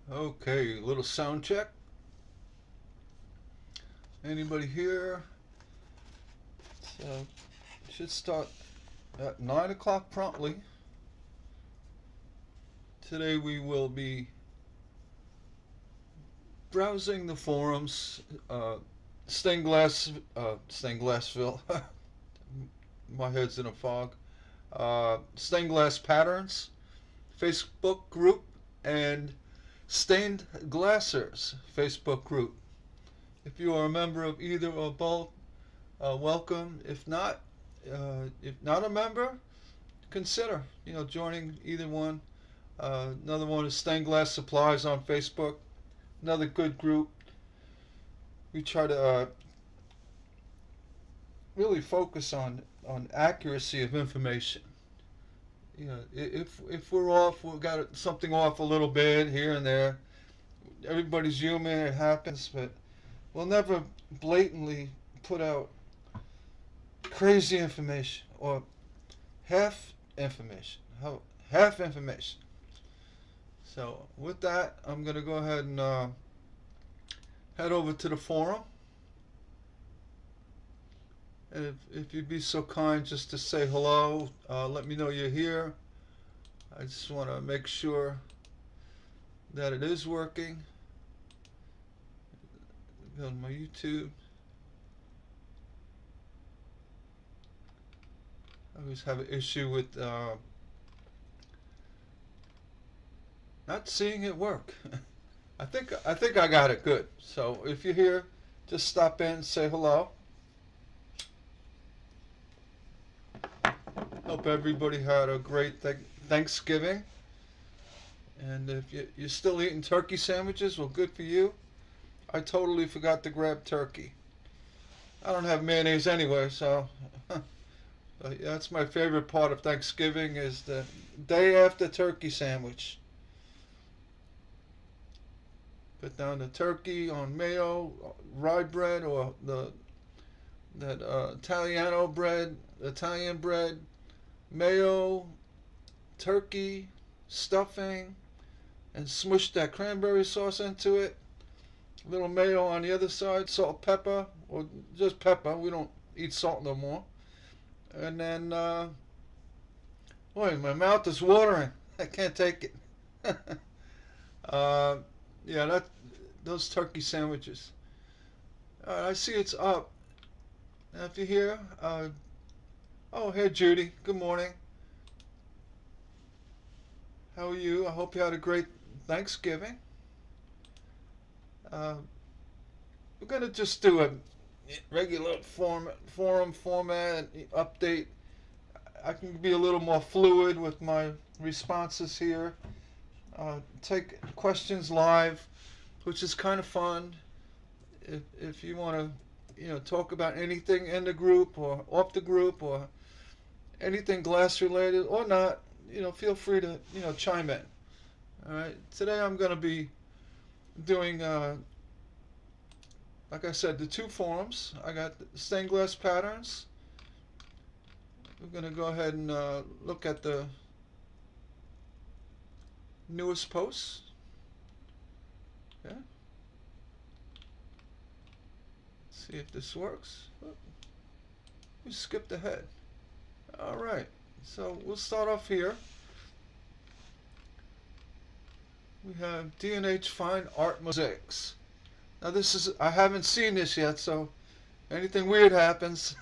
Okay, little sound check. Anybody here? So, should start at 9 o'clock promptly. Today we will be browsing the forums, Stained Glassville. My head's in a fog. Stained Glass Patterns Facebook group and Stained Glassers Facebook group. If you are a member of either or both, welcome. If not a member, consider joining either one. Another one is Stained Glass Supplies on Facebook. Another good group. We try to really focus on accuracy of information. If we're off, we've got something off a little bit here and there. Everybody's human, it happens, but we'll never blatantly put out crazy information or half information. Half information. So with that, I'm gonna go ahead and head over to the forum. And if you'd be so kind just to say hello, let me know you're here. I just want to make sure that it is working. Go to my YouTube. I always have an issue with not seeing it work. I think I got it good. So if you're here, just stop in and say hello. Hope everybody had a great Thanksgiving. And if you're still eating turkey sandwiches, well, good for you. I totally forgot to grab turkey. I don't have mayonnaise anyway, so yeah, that's my favorite part of Thanksgiving is the day after turkey sandwich. Put down the turkey on mayo, rye bread, or that Italiano bread, Italian bread, mayo, turkey, stuffing, and smush that cranberry sauce into it. A little mayo on the other side, salt, pepper, or just pepper. We don't eat salt no more. And then, boy, my mouth is watering. I can't take it. uh, yeah, those turkey sandwiches. I see it's up. Now, if you're here, oh, hey Judy. Good morning. How are you? I hope you had a great Thanksgiving. Uh, we're gonna just do a regular forum format update. I can be a little more fluid with my responses here. Take questions live, which is kind of fun. If you want to, talk about anything in the group or off the group or anything glass related or not, feel free to, chime in. All right. Today I'm going to be doing, like I said, the two forums. I got Stained Glass Patterns. We're going to go ahead and look at the newest posts. Okay. See if this works. Oh, we skipped ahead. All right. So we'll start off here. We have D&H Fine Art Mosaics. Now I haven't seen this yet, so anything weird happens,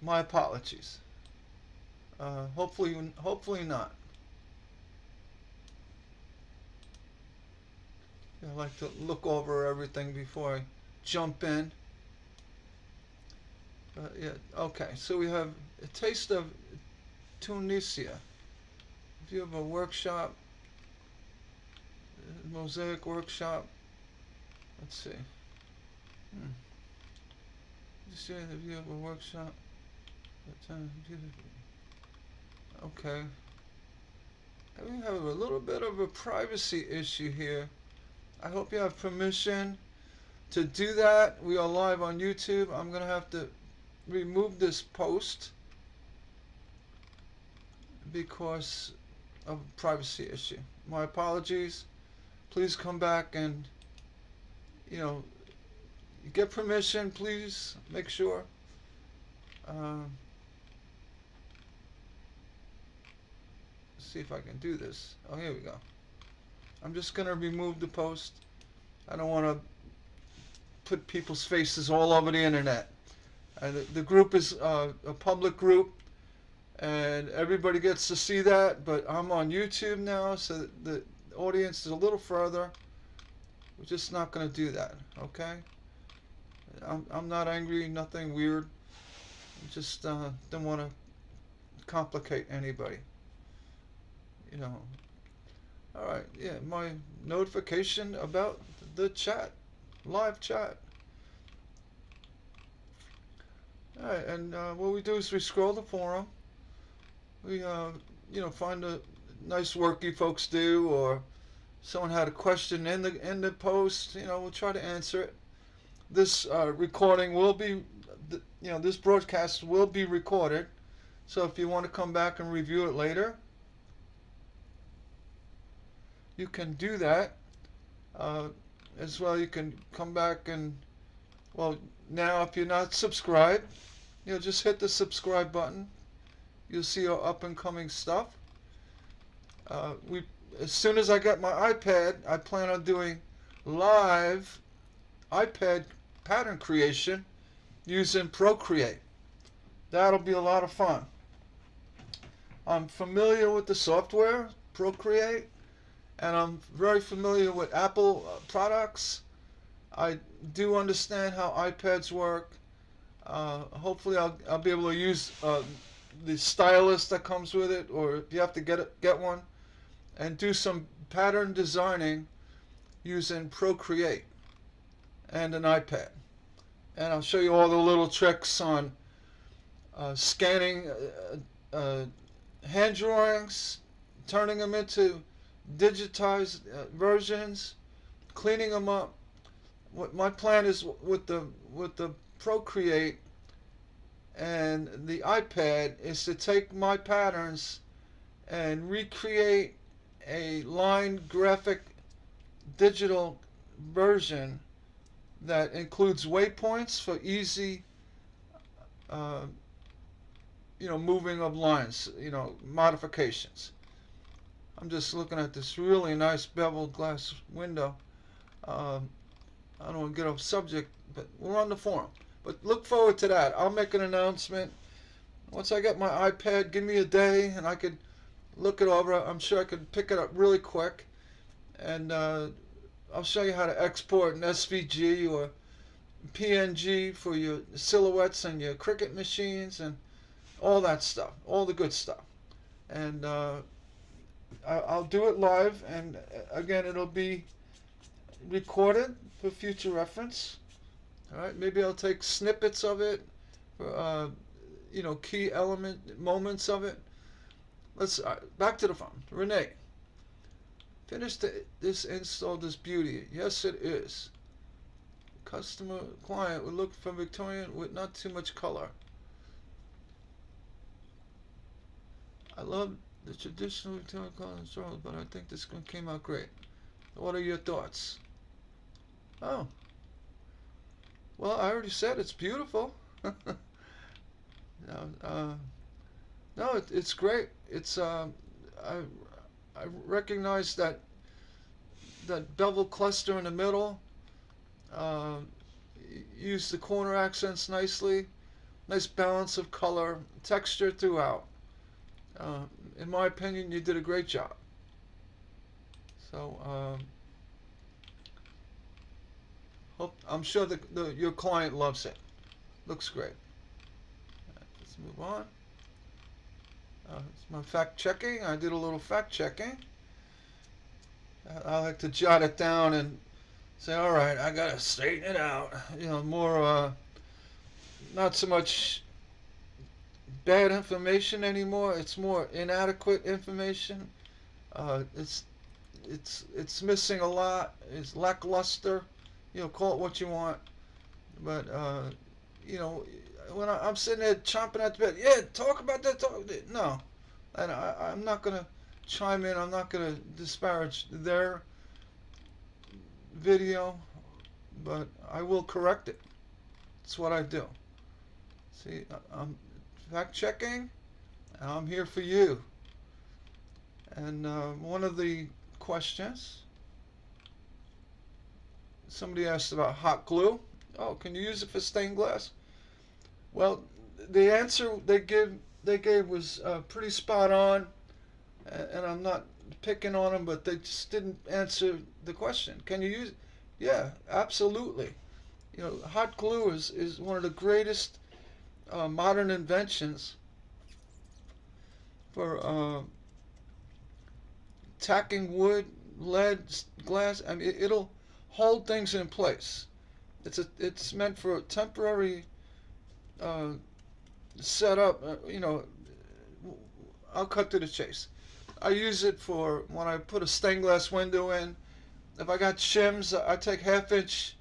my apologies. Hopefully not. I like to look over everything before I jump in. Yeah, okay, so we have a taste of Tunisia. If you have a workshop, mosaic workshop, let's see. Just say if you have a workshop, okay. We have a little bit of a privacy issue here. I hope you have permission to do that. We are live on YouTube. I'm going to have to remove this post because of a privacy issue. My apologies. please come back and, you know, get permission, please make sure. Um, see if I can do this. Oh, here we go. I'm just going to remove the post. I don't want to put people's faces all over the internet. The group is a public group, and everybody gets to see that, but I'm on YouTube now, so the audience is a little further. We're just not going to do that, okay? I'm not angry, nothing weird. Just don't want to complicate anybody. You know. All right, yeah, my notification about the chat, live chat. All right, and what we do is we scroll the forum. We, you know, find a nice work you folks do, or someone had a question in the post. You know, we'll try to answer it. This recording will be, you know, this broadcast will be recorded. So if you want to come back and review it later, you can do that. As well, you can come back and, well, now if you're not subscribed, you know, just hit the subscribe button. You'll see our up and coming stuff. As soon as I get my iPad, I plan on doing live iPad pattern creation using Procreate. That'll be a lot of fun. I'm familiar with the software, Procreate, and I'm very familiar with Apple products. I do understand how iPads work. Hopefully I'll be able to use the stylus that comes with it, or if you have to get one, and do some pattern designing using Procreate and an iPad. And I'll show you all the little tricks on scanning hand drawings, turning them into digitized versions, cleaning them up. What my plan is with the Procreate and the iPad is to take my patterns and recreate a line graphic digital version that includes waypoints for easy you know, moving of lines, you know, modifications. I'm just looking at this really nice beveled glass window. I don't want to get off subject, but we're on the forum. But look forward to that. I'll make an announcement. Once I get my iPad, give me a day and I could look it over. I'm sure I could pick it up really quick. And I'll show you how to export an SVG or PNG for your silhouettes and your Cricut machines and all that stuff, all the good stuff. And I'll do it live, and again, it'll be recorded for future reference. All right, maybe I'll take snippets of it, for, you know, key moments of it. Let's back to the phone. Renee, finish this install, this beauty. Yes, it is. Customer client would look for Victorian with not too much color. I love the traditional Victorian color in Charlotte, but I think this one came out great. What are your thoughts? Oh. Well, I already said it's beautiful. No, it's great. It's I recognize that bevel cluster in the middle. Use the corner accents nicely. Nice balance of color, texture throughout. In my opinion, you did a great job. So I'm sure your client loves it. Looks great. Let's move on. It's my fact checking. I did a little fact checking. I like to jot it down and say, all right, I gotta straighten it out. You know, more not so much bad information anymore. It's more inadequate information. It's missing a lot. It's lackluster. You know, call it what you want. But you know, when I'm sitting there chomping at the bit, yeah, talk about that. No, and I'm not gonna chime in. I'm not gonna disparage their video, but I will correct it. That's what I do. See, I'm fact checking, and I'm here for you. And one of the questions, somebody asked about hot glue. Oh, can you use it for stained glass? Well, the answer they gave was pretty spot on, and I'm not picking on them, but they just didn't answer the question. Can you use it? Yeah, absolutely. You know, hot glue is one of the greatest modern inventions for tacking wood, lead, glass. I mean, it'll hold things in place. It's meant for a temporary setup. You know, I'll cut to the chase. I use it for when I put a stained glass window in. If I got shims, I take half-inch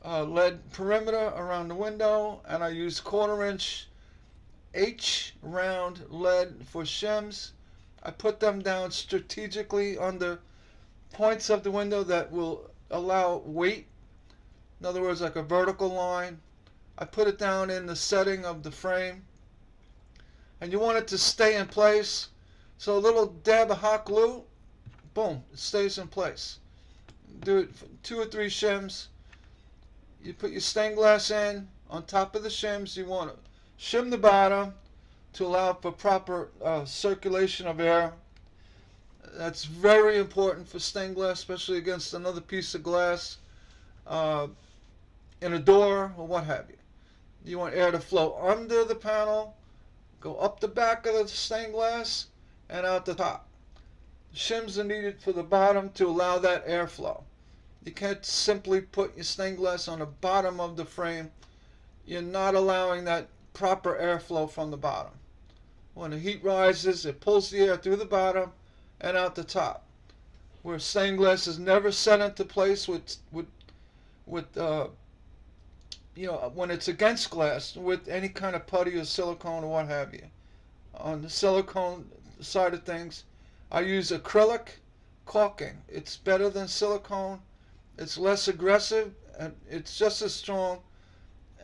lead perimeter around the window, and I use quarter-inch H round lead for shims. I put them down strategically on the points of the window that will allow weight. In other words, like a vertical line. I put it down in the setting of the frame. And you want it to stay in place. So a little dab of hot glue, boom, it stays in place. Do it for 2 or 3 shims. You put your stained glass in. On top of the shims, you want to shim the bottom to allow for proper circulation of air. That's very important for stained glass, especially against another piece of glass in a door or what have you. You want air to flow under the panel, go up the back of the stained glass, and out the top. Shims are needed for the bottom to allow that airflow. You can't simply put your stained glass on the bottom of the frame. You're not allowing that proper airflow from the bottom. When the heat rises, it pulls the air through the bottom and out the top. Where stained glass is never set into place with you know, when it's against glass with any kind of putty or silicone or what have you. On the silicone side of things, I use acrylic caulking. It's better than silicone. It's less aggressive, and it's just as strong,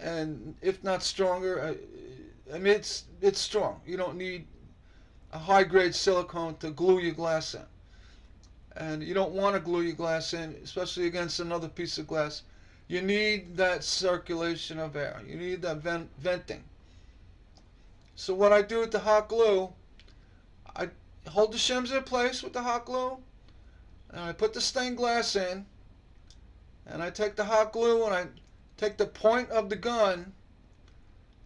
and if not stronger. I mean, it's strong. You don't need a high-grade silicone to glue your glass in. And you don't want to glue your glass in, especially against another piece of glass. You need that circulation of air. You need that venting. So what I do with the hot glue, I hold the shims in place with the hot glue, and I put the stained glass in, and I take the hot glue and I take the point of the gun,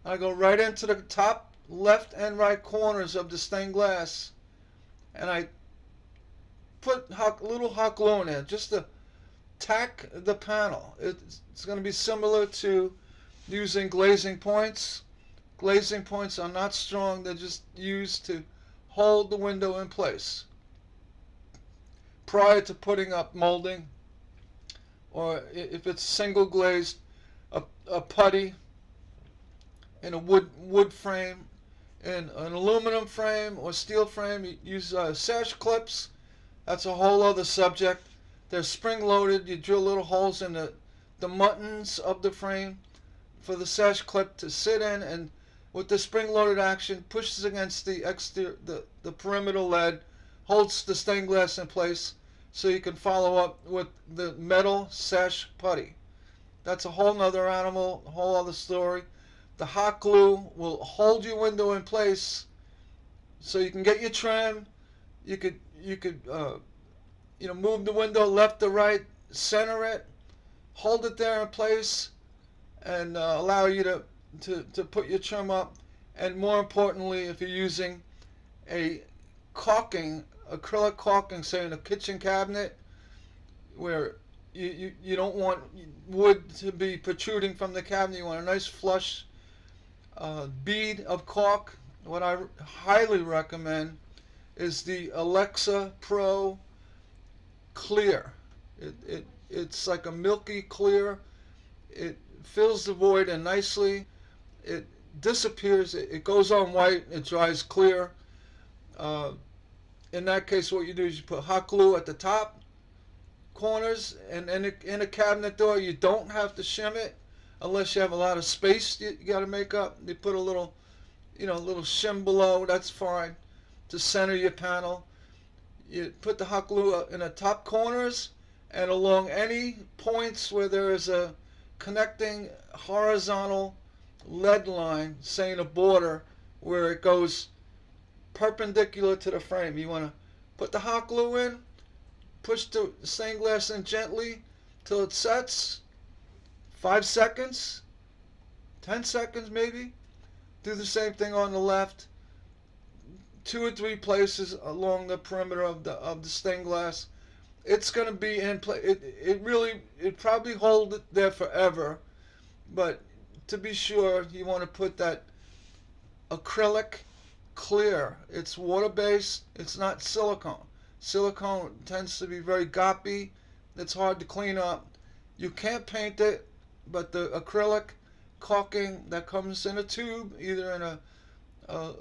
I go right into the top left and right corners of the stained glass, and I put little hot glue in there just to tack the panel. It's going to be similar to using glazing points. Glazing points are not strong. They're just used to hold the window in place prior to putting up molding, or if it's single glazed, a putty in a wood frame. In an aluminum frame or steel frame, you use sash clips. That's a whole other subject. They're spring-loaded. You drill little holes in the muttons of the frame for the sash clip to sit in, and with the spring-loaded action, pushes against the exterior, the perimeter lead, holds the stained glass in place, so you can follow up with the metal sash putty. That's a whole nother animal, a whole other story. The hot glue will hold your window in place, so you can get your trim. You could you know, move the window left to right, center it, hold it there in place, and allow you to put your trim up. And more importantly, if you're using a caulking, acrylic caulking, say in a kitchen cabinet, where you don't want wood to be protruding from the cabinet, you want a nice flush bead of caulk. What I highly recommend is the Alexa Pro Clear. It's like a milky clear. It fills the void in nicely. It disappears. It goes on white. It dries clear. In that case, what you do is you put hot glue at the top. corners and in a cabinet door, you don't have to shim it unless you have a lot of space you got to make up. You put a little, little shim below. That's fine to center your panel. You put the hot glue in the top corners and along any points where there is a connecting horizontal lead line, say in a border where it goes perpendicular to the frame. You want to put the hot glue in, push the stained glass in gently till it sets. 5 seconds, 10 seconds maybe. Do the same thing on the left. 2 or 3 places along the perimeter of the stained glass. It's going to be in place. It probably hold it there forever, but to be sure, you want to put that acrylic clear. It's water-based. It's not silicone. Silicone tends to be very goppy. It's hard to clean up. You can't paint it, but the acrylic caulking that comes in a tube, either in a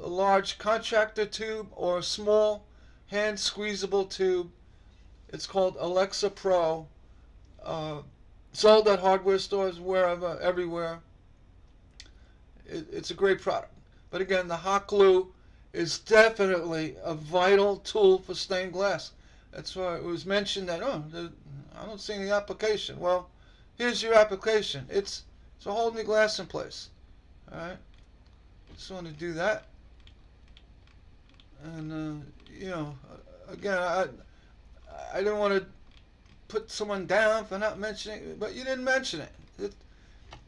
large contractor tube or a small hand squeezable tube. It's called Alexa Pro. Sold at hardware stores, wherever, everywhere. It's a great product. But again, the hot glue is definitely a vital tool for stained glass. That's why it was mentioned that, I don't see any application. Well, here's your application. It's holding the glass in place. All right. Just want to do that. And, again, I didn't want to put someone down for not mentioning it, but you didn't mention it.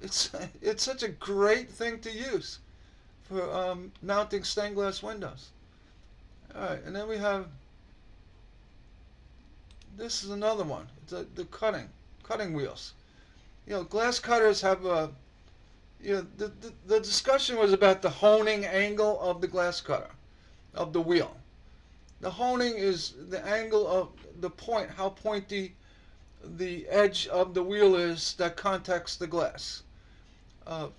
It's such a great thing to use for mounting stained glass windows. All right, and then we have, this is another one. It's the cutting wheels. Glass cutters have the discussion was about the honing angle of the glass cutter, of the wheel. The honing is the angle of the point, how pointy the edge of the wheel is that contacts the glass.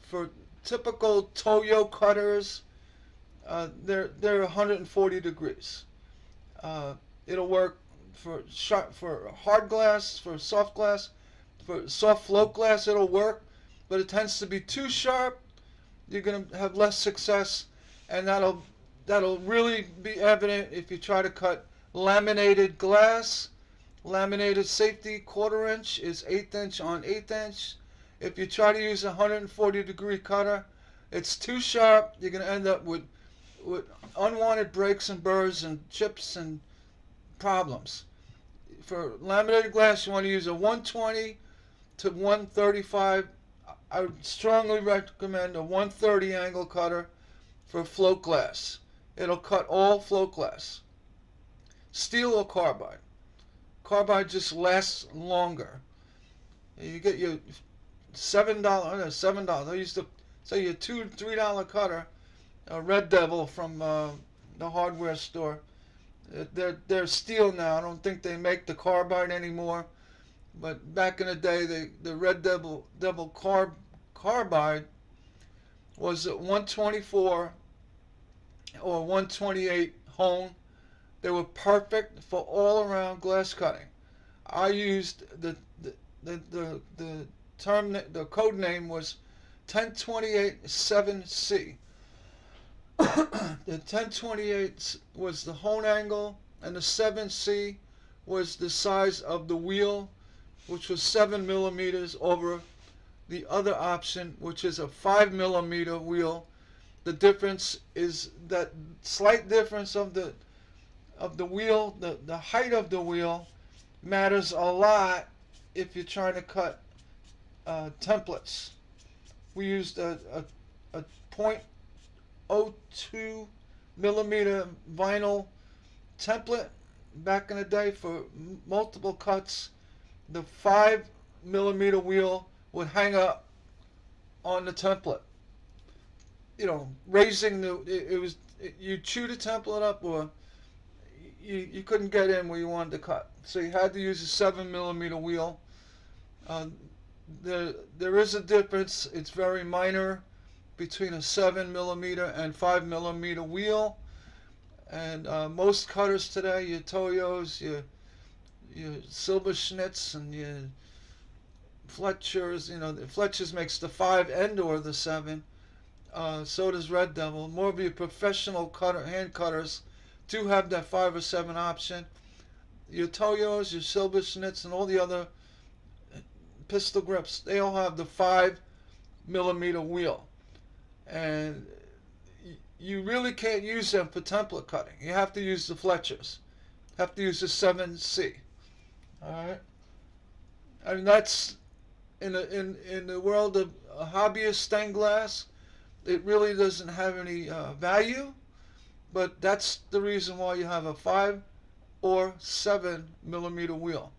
For typical Toyo cutters, they're 140 degrees. It'll work for hard glass, for soft glass, for soft float glass. It'll work, but it tends to be too sharp. You're going to have less success, and that'll really be evident if you try to cut laminated glass. Laminated safety 1/4 inch is 1/8 inch on 1/8 inch. If you try to use a 140 degree cutter, it's too sharp. You're going to end up with unwanted breaks and burrs and chips and problems. For laminated glass, you want to use a 120 to 135. I would strongly recommend a 130 angle cutter for float glass. It'll cut all float glass. Steel or carbide. Carbide just lasts longer. You get your $7. I used to say your $2, $3 cutter, a Red Devil from the hardware store. They're steel now. I don't think they make the carbide anymore. But back in the day, the Red Devil carbide was at 124 or 128 hone. They were perfect for all around glass cutting. I used the code name was 1028-7C. The 1028 was the hone angle, and the 7C was the size of the wheel, which was 7 millimeters over the other option, which is a 5 millimeter wheel. The difference is that slight difference of the wheel, the height of the wheel matters a lot if you're trying to cut templates. We used a 0.02 millimeter vinyl template back in the day for multiple cuts. The 5 millimeter wheel would hang up on the template. Raising you chew the template up, or you couldn't get in where you wanted to cut. So you had to use a 7 millimeter wheel. There is a difference. It's very minor between a 7 millimeter and 5 millimeter wheel. And most cutters today, your Toyos, your Silberschnitz and your Fletchers. You know, the Fletchers makes the 5 and or the 7. So does Red Devil. More of your professional hand cutters do have that 5 or 7 option. Your Toyos, your Silberschnitz, and all the other pistol grips, they all have the 5mm wheel. And you really can't use them for template cutting. You have to use the Fletchers. You have to use the 7C. Alright? I mean, that's in the world of hobbyist stained glass, it really doesn't have any value, but that's the reason why you have a 5 or 7mm wheel.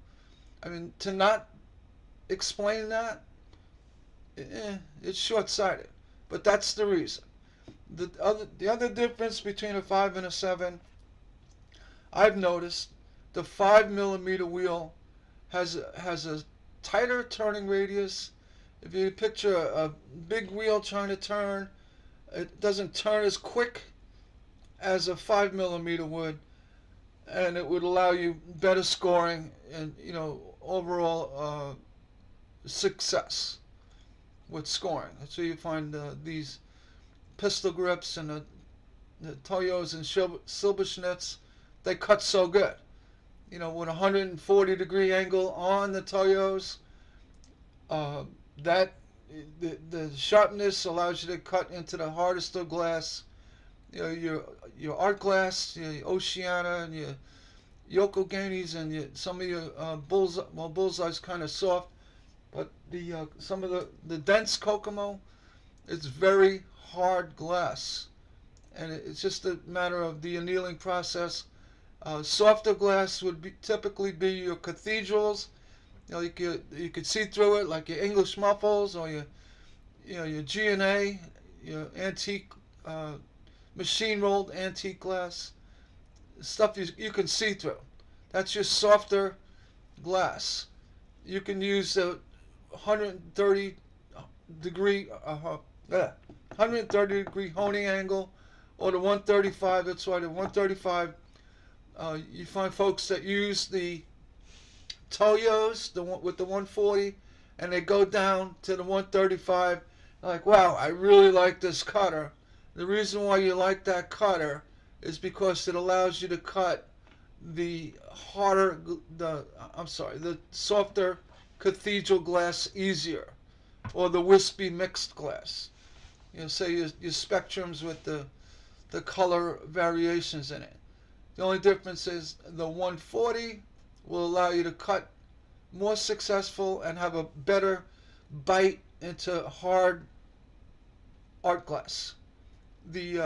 I mean, to not explain that, it's short-sighted, but that's the reason. The other difference between a 5 and a 7, I've noticed the 5mm wheel has a tighter turning radius. If you picture a big wheel trying to turn, it doesn't turn as quick as a 5mm would, and it would allow you better scoring and, you know, overall success with scoring. That's where you find these pistol grips and the Toyos and Silberschnitz, they cut so good. You know, with a 140-degree angle on the Toyos, that the sharpness allows you to cut into the hardest of glass. You know, your art glass, your Oceana, and your Yokoganis, and some of your bullseye. Well, bullseye's kind of soft, but some of the dense Kokomo, it's very hard glass, and it's just a matter of the annealing process. Softer glass would typically be your cathedrals. You know, you could see through it, like your English muffles or your G&A, your antique machine rolled antique glass stuff you can see through. That's your softer glass. You can use a 130 degree honing angle or the 135. That's why the 135. You find folks that use the Toyos, with the 140, and they go down to the 135. Like, wow, I really like this cutter. The reason why you like that cutter is because it allows you to cut the the softer cathedral glass easier, or the wispy mixed glass. You know, say your spectrums with the color variations in it. The only difference is the 140 will allow you to cut more successful and have a better bite into hard art glass. The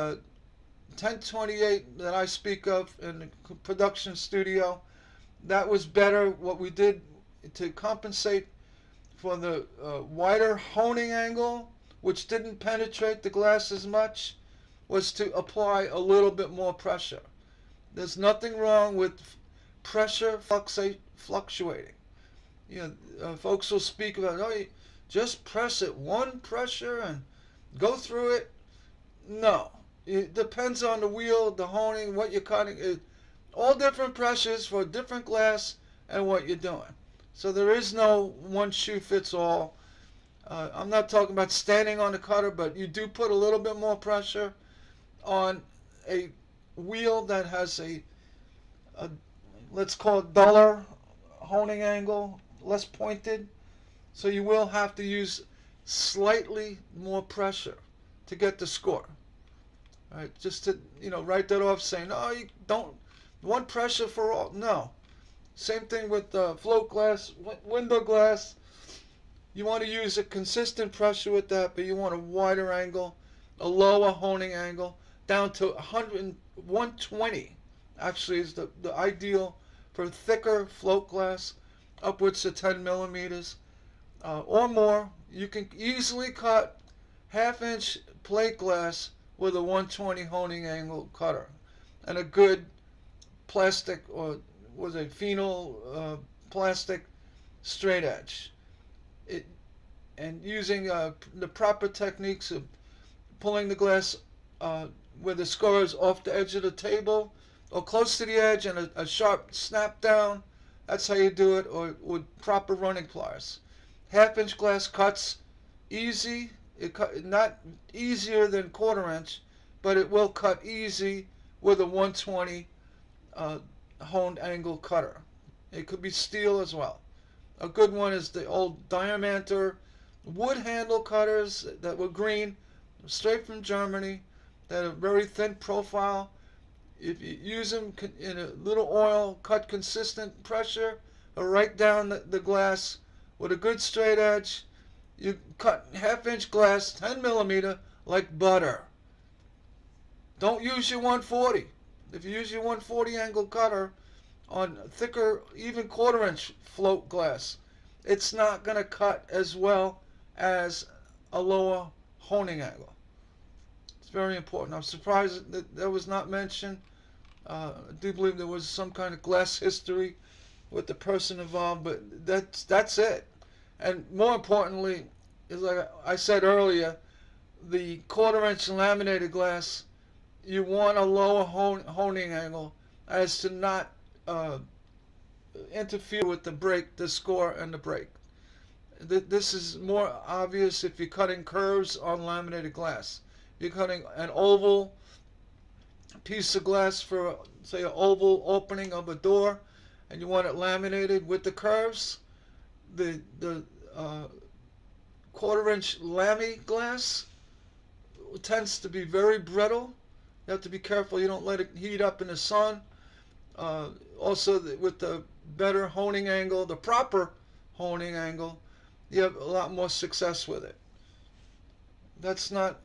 1028 that I speak of in the production studio, that was better. What we did to compensate for the wider honing angle, which didn't penetrate the glass as much, was to apply a little bit more pressure. There's nothing wrong with pressure fluctuating. You know, folks will speak about, oh, you just press it one pressure and go through it. No, it depends on the wheel, the honing, what you're cutting. All different pressures for different glass and what you're doing. So there is no one shoe fits all. I'm not talking about standing on the cutter, but you do put a little bit more pressure on a wheel that has a let's call it duller honing angle, less pointed. So you will have to use slightly more pressure to get the score. All right, just to, you know, write that off, saying, no, you don't, one pressure for all. No. Same thing with float glass, window glass. You want to use a consistent pressure with that, but you want a wider angle, a lower honing angle, down to 120 actually is the ideal for thicker float glass, upwards to 10 millimeters or more. You can easily cut half-inch plate glass with a 120 honing angle cutter and a good plastic, or was it phenol plastic straight edge. And using the proper techniques of pulling the glass where the score is off the edge of the table or close to the edge, and a sharp snap down That's how you do it, or with proper running pliers. Half-inch glass cuts easy. Not easier than quarter-inch, but it will cut easy with a 120 honed angle cutter. It could be steel as well. A good one is the old Diamanter wood handle cutters that were green, straight from Germany, that have very thin profile. If you use them in a little oil, cut consistent pressure, or right down the glass with a good straight edge. You cut half-inch glass, 10 millimeter, like butter. Don't use your 140. If you use your 140 angle cutter on thicker, even quarter-inch float glass, it's not going to cut as well as a lower honing angle. It's very important. I'm surprised that was not mentioned. I do believe there was some kind of glass history with the person involved, but that's it. And more importantly, is like I said earlier, the quarter-inch laminated glass, you want a lower honing angle as to not interfere with the break, the score, and the break. This is more obvious if you're cutting curves on laminated glass. If you're cutting an oval piece of glass for, say, an oval opening of a door, and you want it laminated with the curves, the quarter-inch lamy glass tends to be very brittle. You have to be careful you don't let it heat up in the sun. Also, with the better honing angle, the proper honing angle, you have a lot more success with it. It's not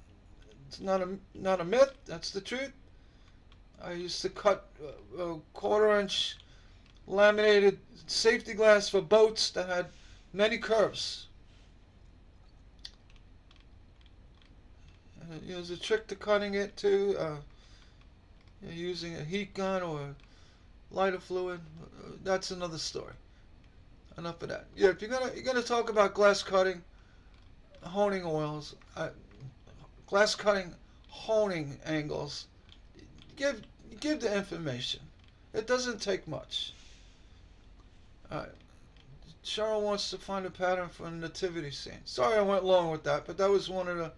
a myth. That's the truth. I used to cut a quarter-inch laminated safety glass for boats that had many curves. And there's a trick to cutting it too. Using a heat gun or lighter fluid. That's another story. Enough of that. Yeah, if you're gonna talk about glass cutting, honing oils, glass cutting, honing angles, give the information. It doesn't take much. All right. Cheryl wants to find a pattern for a nativity scene. Sorry I went long with that, but that was one of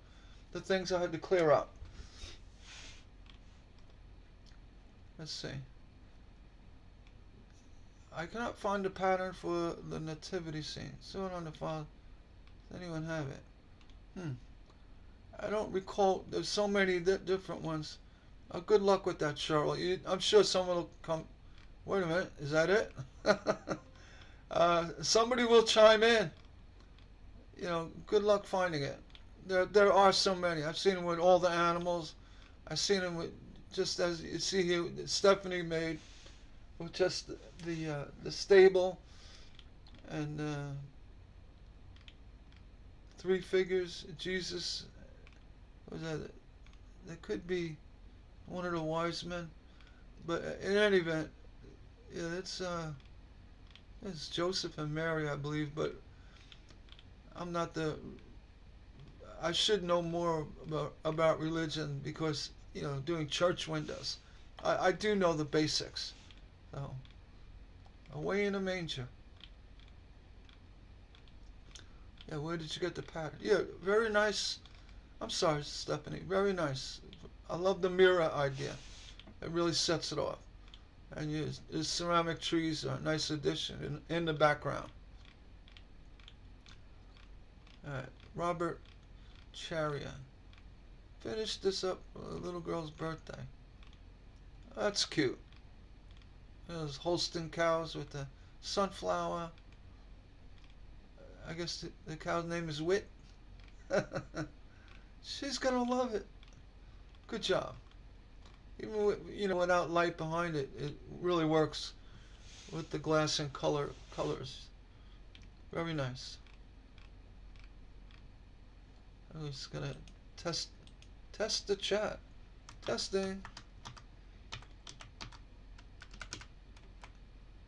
the things I had to clear up. Let's see. I cannot find a pattern for the nativity scene. Saw it on the file. Does anyone have it? I don't recall. There's so many different ones. Good luck with that, Cheryl. I'm sure someone will come. Wait a minute. Is that it? Somebody will chime in. Good luck finding it. There are so many. I've seen them with all the animals. I've seen them with, just as you see here, Stephanie made with just the stable and 3 figures. Jesus, what was that? That could be one of the wise men, but in any event, yeah, it's Joseph and Mary, I believe. But I should know more about religion because doing church windows. I do know the basics. So, away in a manger. Yeah, where did you get the pattern? Yeah, very nice. I'm sorry, Stephanie. Very nice. I love the mirror idea. It really sets it off. And your ceramic trees are a nice addition in the background. All right, Robert Chariot. Finish this up for a little girl's birthday. That's cute. Those Holstein cows with the sunflower. I guess the cow's name is Wit. She's gonna love it. Good job. Even with, without light behind it, it really works with the glass and colors. Very nice. I'm just gonna test the chat. Testing.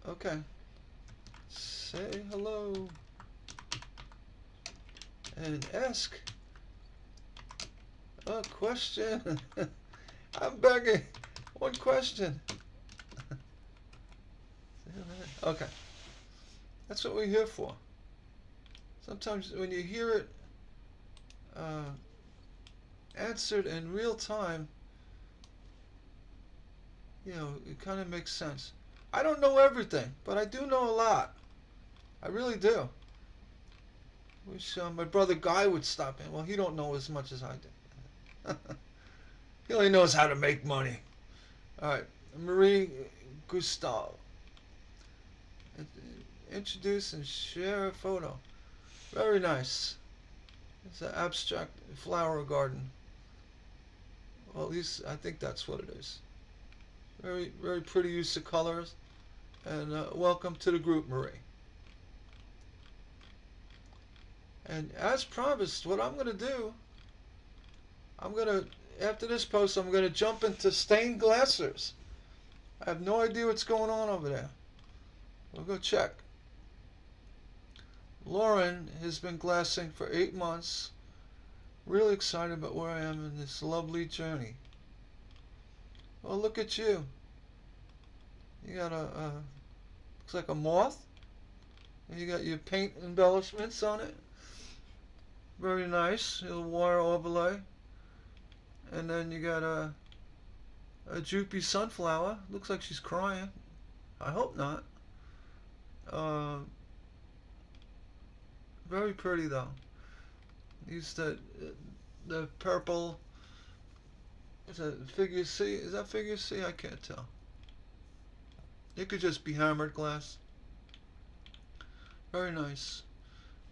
Okay. Say hello. And ask a question. I'm begging. One question. Okay. That's what we're here for. Sometimes when you hear it answered in real time, you know, it kind of makes sense. I don't know everything, but I do know a lot. I really do. Wish my brother Guy would stop in. Well, he don't know as much as I do. He only knows how to make money. All right, Marie Gustave. Introduce and share a photo. Very nice. It's an abstract flower garden. Well, at least I think that's what it is. Very, very pretty use of colors. And welcome to the group, Marie. And as promised, what I'm going to do, after this post, I'm going to jump into stained glassers. I have no idea what's going on over there. We'll go check. Lauren has been glassing for 8 months. Really excited about where I am in this lovely journey. Oh, look at you. You got looks like a moth. And you got your paint embellishments on it. Very nice. Little wire overlay. And then you got a droopy sunflower. Looks like she's crying. I hope not. Very pretty though. Use the purple. Is that figure C? Is that figure C? I can't tell. It could just be hammered glass. Very nice.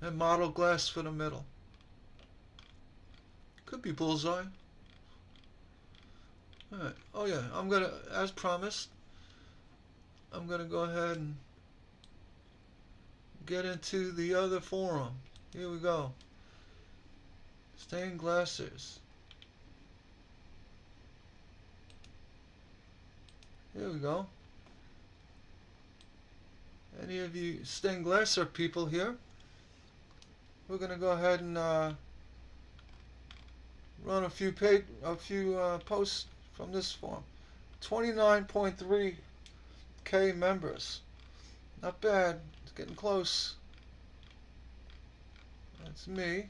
And model glass for the middle. Could be bullseye. Alright. Oh yeah, I'm gonna, as promised, I'm gonna go ahead and get into the other forum. Here we go. Stained glassers. Here we go. Any of you stained glasser people here? We're gonna go ahead and run a few posts from this forum. 29.3K members. Not bad. It's getting close. That's me.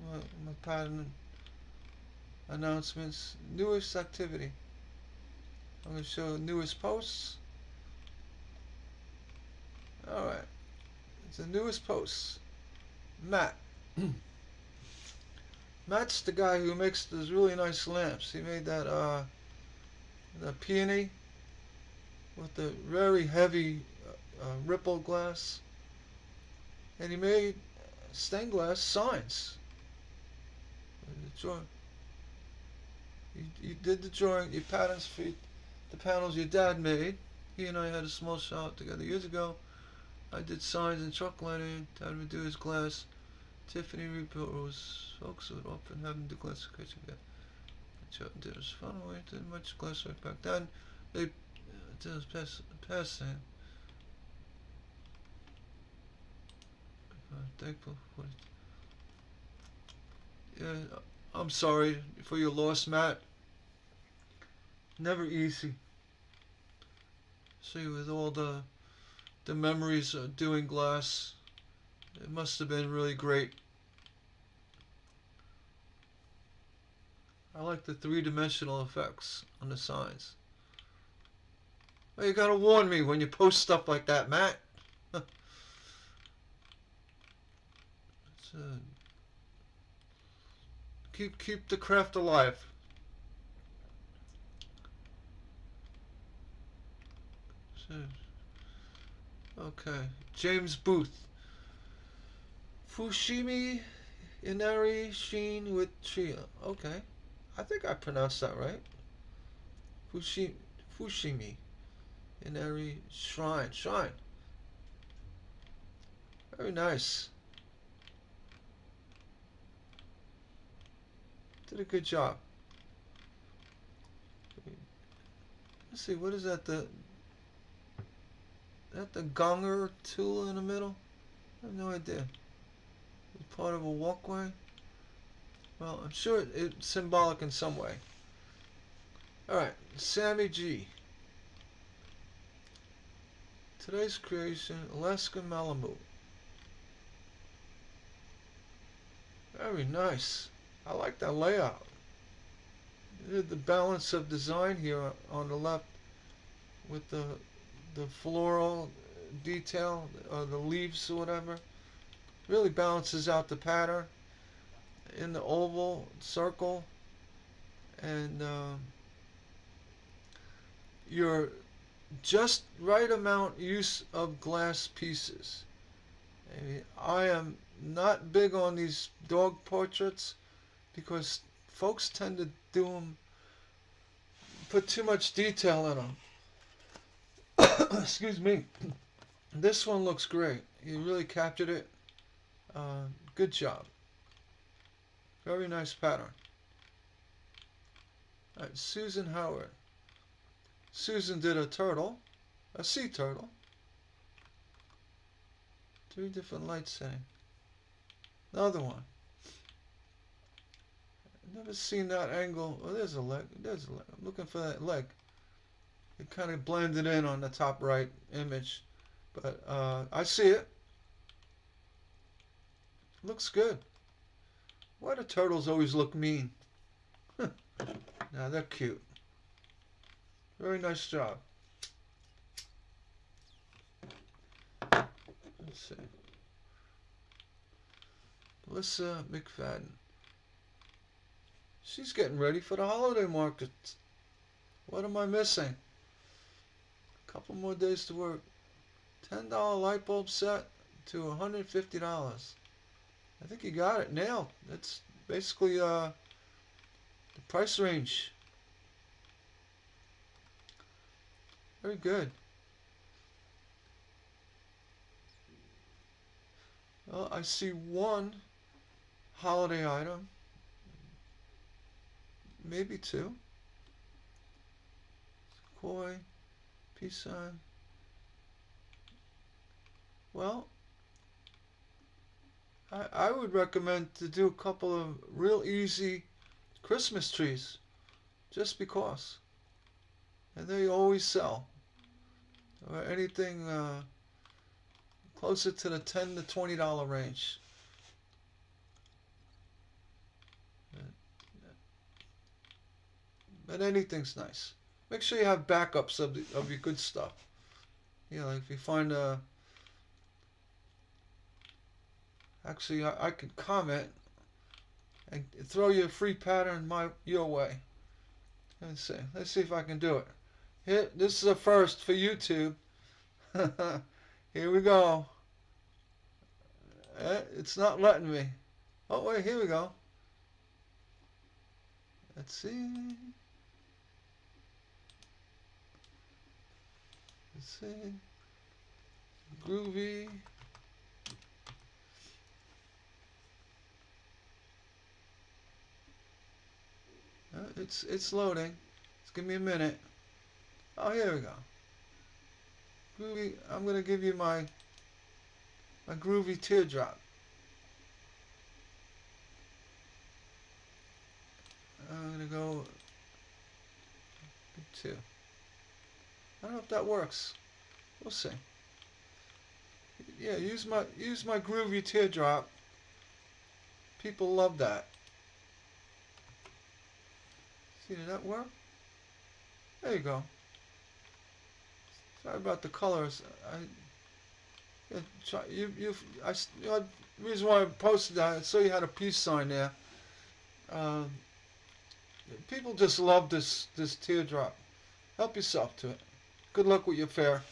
My pattern announcements. Newest activity. I'm going to show newest posts. Alright. It's the newest posts. Matt. Matt's the guy who makes those really nice lamps. He made that the peony with the very heavy ripple glass, and he made stained glass signs. You did the drawing, your patterns for the panels your dad made. He and I had a small shop together years ago. I did signs and chalk lettering. Dad would do his glass. Tiffany rebuilt Rose. Folks would often have him do glass kitchen again. Did his fun away. Did much glass work back then. They did his passing. Thankful for it. Yeah, I'm sorry for your loss, Matt. Never easy. See, with all the memories of doing glass, it must have been really great. I like the three-dimensional effects on the signs. Well, you gotta warn me when you post stuff like that, Matt. Keep the craft alive. Okay, James Booth. Fushimi Inari Sheen with Tria. Okay, I think I pronounced that right. Fushimi Inari Shrine. Very nice. Did a good job. Let's see, what is that? The gonger tool in the middle? I have no idea. It's part of a walkway. Well, I'm sure it's symbolic in some way. Alright, Sammy G. Today's creation, Alaskan Malamute. Very nice. I like that layout. The balance of design here on the left with the floral detail, the leaves or whatever, really balances out the pattern in the oval, circle, and your just right amount use of glass pieces. I am not big on these dog portraits because folks tend to do them, put too much detail in them. Excuse me. This one looks great. You really captured it. Good job. Very nice pattern. All right, Susan Howard. Susan did a turtle, a sea turtle. 3 different light settings. Another one. I've never seen that angle. Oh, there's a leg. There's a leg. I'm looking for that leg. It kind of blended in on the top right image. But I see it. Looks good. Why do turtles always look mean? Now they're cute. Very nice job. Let's see. Melissa McFadden. She's getting ready for the holiday market. What am I missing? A couple more days to work. $10 light bulb set to $150. I think you got it nailed. That's basically the price range. Very good. Well, I see one holiday item, maybe 2. Koi, peace sign. Well, I would recommend to do a couple of real easy Christmas trees, just because. And they always sell. Or anything closer to the $10 to $20 range. But anything's nice. Make sure you have backups of your good stuff. You know, like if you find a... Actually, I could comment and throw you a free pattern your way. Let's see if I can do it. Here, this is a first for YouTube. Here we go. It's not letting me. Oh wait, here we go. Let's see. Let's see. Groovy. It's loading. Just give me a minute. Oh, here we go. Groovy. I'm gonna give you my groovy teardrop. I'm gonna go 2. I don't know if that works. We'll see. Yeah, use my groovy teardrop. People love that. See, did that work? There you go. Sorry about the colors. The reason why I posted that, I saw you had a peace sign there. People just love this teardrop. Help yourself to it. Good luck with your fair.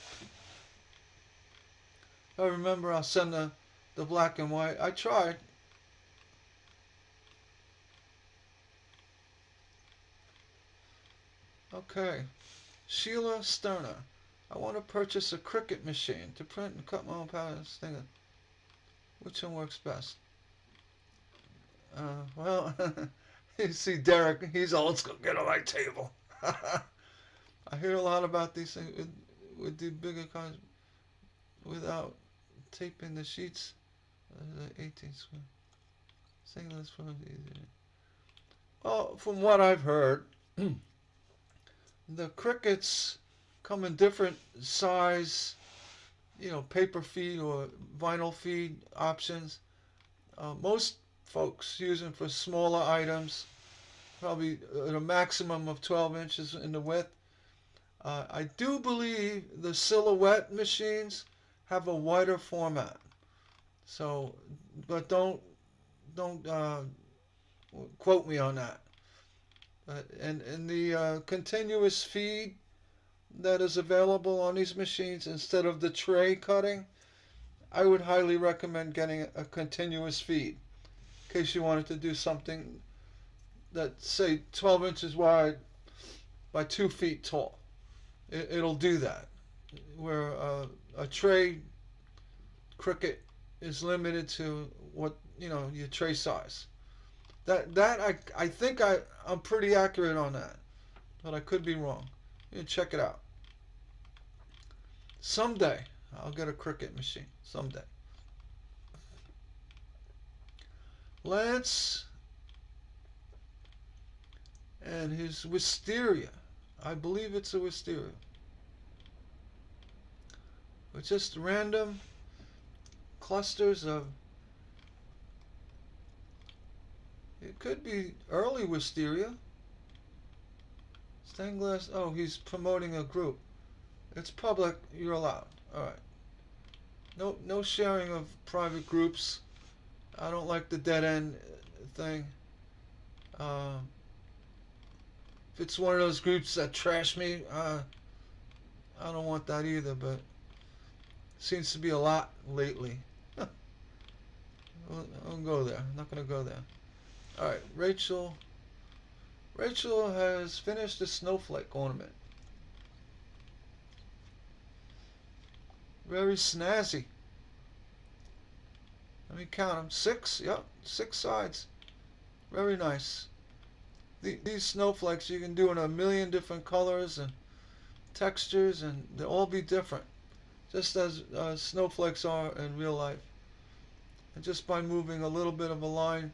I remember I'll send the black and white. I tried. Okay. Sheila Sterner. I want to purchase a Cricut machine to print and cut my own patterns. Which one works best? Well, you see Derek, he's old school. Get a light table. I hear a lot about these things with the bigger cars without taping the sheets. The 18 square. Single is probably easier. Well, from what I've heard, the Cricuts come in different size paper feed or vinyl feed options. Most folks use them for smaller items, probably at a maximum of 12 inches in the width. I do believe the Silhouette machines have a wider format. So, but don't quote me on that. And the continuous feed that is available on these machines instead of the tray cutting, I would highly recommend getting a continuous feed in case you wanted to do something that's say 12 inches wide by 2 feet tall. It'll do that. Where a tray Cricut is limited to what your tray size. I think I'm pretty accurate on that, but I could be wrong. You check it out. Someday I'll get a Cricut machine. Someday. Lance and his wisteria. I believe it's a wisteria. With just random clusters of. It could be early wisteria. Stained glass. Oh, he's promoting a group. It's public. You're allowed. All right. No sharing of private groups. I don't like the dead end thing. If it's one of those groups that trash me, I don't want that either. But seems to be a lot lately. I won't go there. I'm not gonna go there. All right, Rachel. Rachel has finished the snowflake ornament. Very snazzy. Let me count them. 6. Yep, 6 sides. Very nice. These snowflakes you can do in a million different colors and textures, and they'll all be different, just as snowflakes are in real life. And just by moving a little bit of a line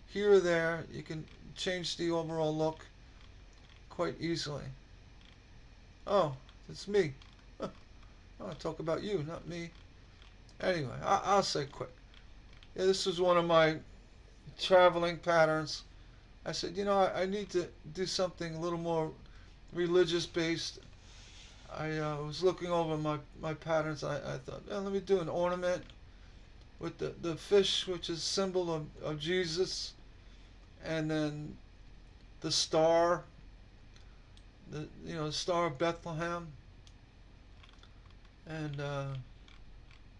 here or there, you can change the overall look quite easily. Oh, it's me. I want to talk about you, not me. Anyway, I'll say quick. Yeah, this was one of my traveling patterns. I said, I need to do something a little more religious based. I was looking over my patterns. I thought, let me do an ornament with the fish, which is symbol of Jesus, and then the star, the Star of Bethlehem. And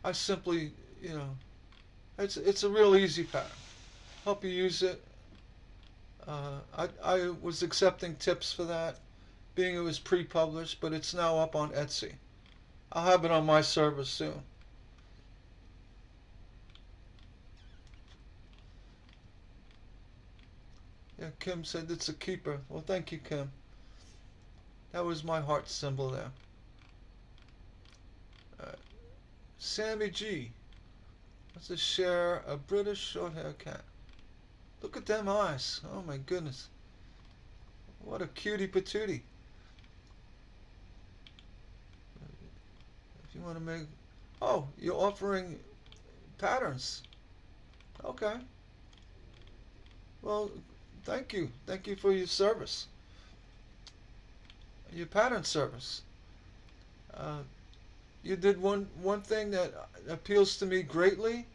I simply, it's a real easy pattern. Help you use it. I was accepting tips for that, being it was pre-published, but it's now up on Etsy. I'll have it on my server soon. Yeah, Kim said it's a keeper. Well, thank you, Kim. That was my heart symbol there. Sammy G. Let's just share a British short-hair cat. Look at them eyes. Oh my goodness. What a cutie patootie. If you want to make... Oh, you're offering patterns. Okay. Well, thank you. Thank you for your service. Your pattern service. You did one thing that appeals to me greatly.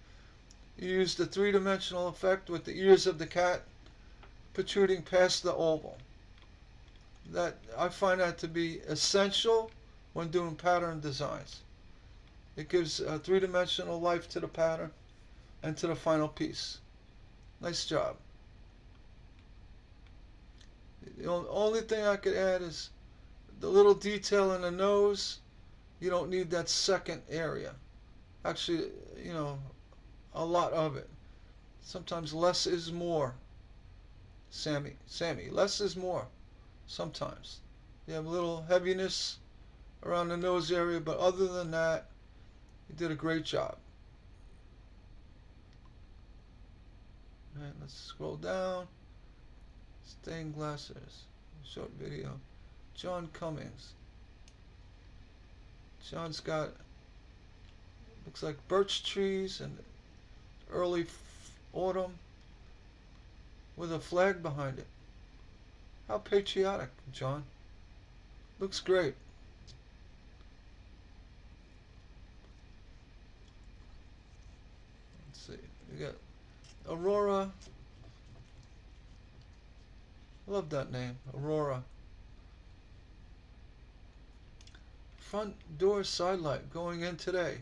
You used the three-dimensional effect with the ears of the cat protruding past the oval. That I find that to be essential when doing pattern designs. It gives a three-dimensional life to the pattern and to the final piece. Nice job. The only thing I could add is the little detail in the nose. You don't need that second area. Actually, a lot of it. Sometimes less is more. Sammy, less is more. Sometimes. You have a little heaviness around the nose area, but other than that, you did a great job. Alright, let's scroll down. Stained glasses. Short video. John Cummings. John's got Looks like birch trees and early autumn with a flag behind it. How patriotic, John. Looks great. Let's see. We got Aurora. I love that name, Aurora. Front door side light going in today.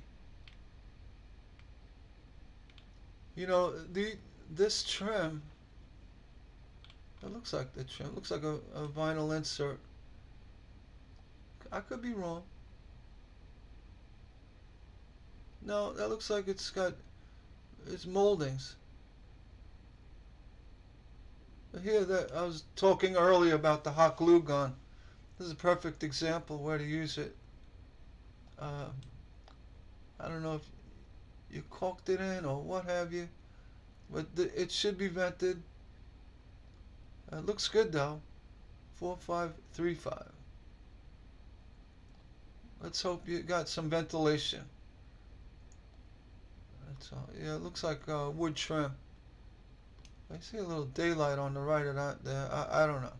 You know, this trim, it looks like the trim, looks like a vinyl insert. I could be wrong. No, that looks like it's moldings. Here, that I was talking earlier about the hot glue gun. This is a perfect example where to use it. I don't know if you caulked it in or what have you, but it should be vented. It looks good though. 4535. Let's hope you got some ventilation. That's all. Yeah, it looks like wood trim. I see a little daylight on the right of that there. I don't know.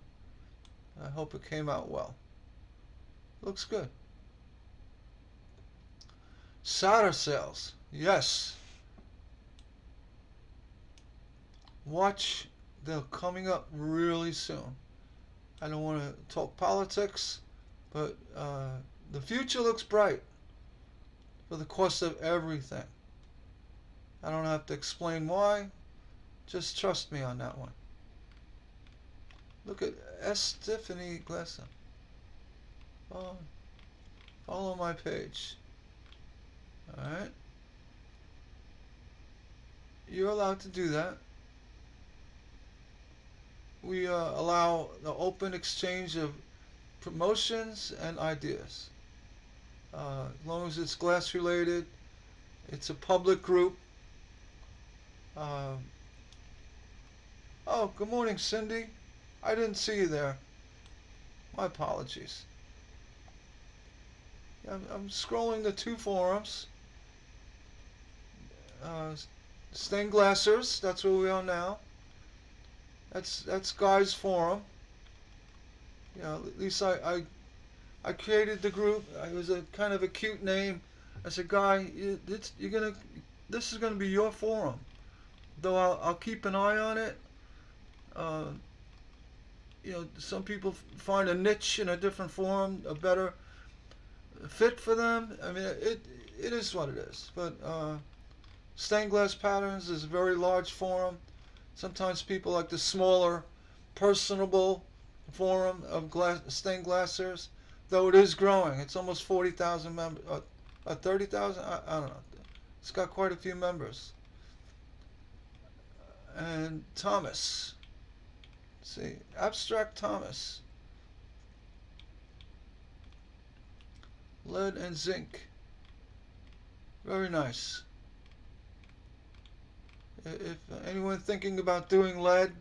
I hope it came out well. Looks good. Solder sales. Yes. Watch. They're coming up really soon. I don't want to talk politics, but the future looks bright for the cost of everything. I don't have to explain why. Just trust me on that one. Look at S. Tiffany Glasson. Oh, follow my page. Alright. You're allowed to do that. We allow the open exchange of promotions and ideas. As long as it's glass related, it's a public group. Oh, good morning, Cindy. I didn't see you there. My apologies. I'm scrolling the two forums. Stained Glassers, that's where we are now. That's Guy's forum. You know, at least I created the group. It was a kind of a cute name. I said, Guy, this is gonna be your forum. Though I'll keep an eye on it. You know, some people find a niche in a different forum a better fit for them. I mean, it is what it is. But Stained Glass Patterns is a very large forum. Sometimes people like the smaller, personable forum of stained glassers, though it is growing. It's almost 40,000 members, 30,000. I don't know. It's got quite a few members. And Thomas. Let's see, Abstract Thomas. Lead and zinc. Very nice. If anyone thinking about doing lead,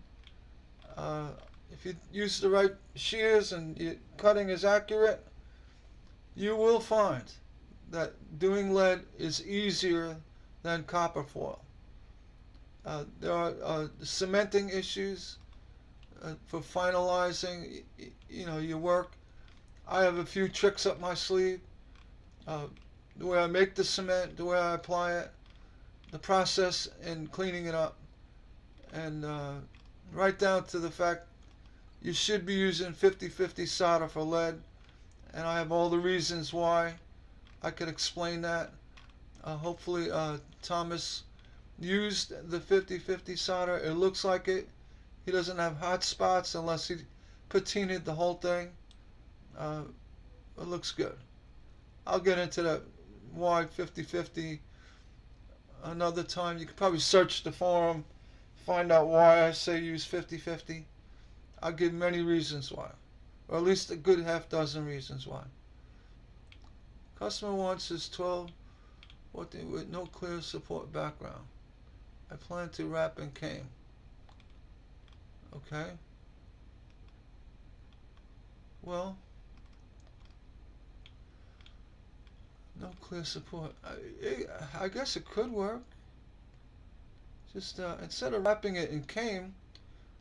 if you use the right shears and your cutting is accurate, you will find that doing lead is easier than copper foil. There are cementing issues for finalizing, you know, your work. I have a few tricks up my sleeve. The way I make the cement, the way I apply it, the process in cleaning it up, and right down to the fact you should be using 50-50 solder for lead, and I have all the reasons why. I could explain that. Hopefully Thomas used the 50-50 solder. It looks like it. He doesn't have hot spots unless he patinaed the whole thing. It looks good. I'll get into that why 50-50 another time. You could probably search the forum, find out why I say use 50-50. I'll give many reasons why, or at least a good half dozen reasons why. Customer wants his 12 with no clear support background. I plan to wrap and cane. Okay. Well, no No clear support. I guess it could work. Just instead of wrapping it in cane,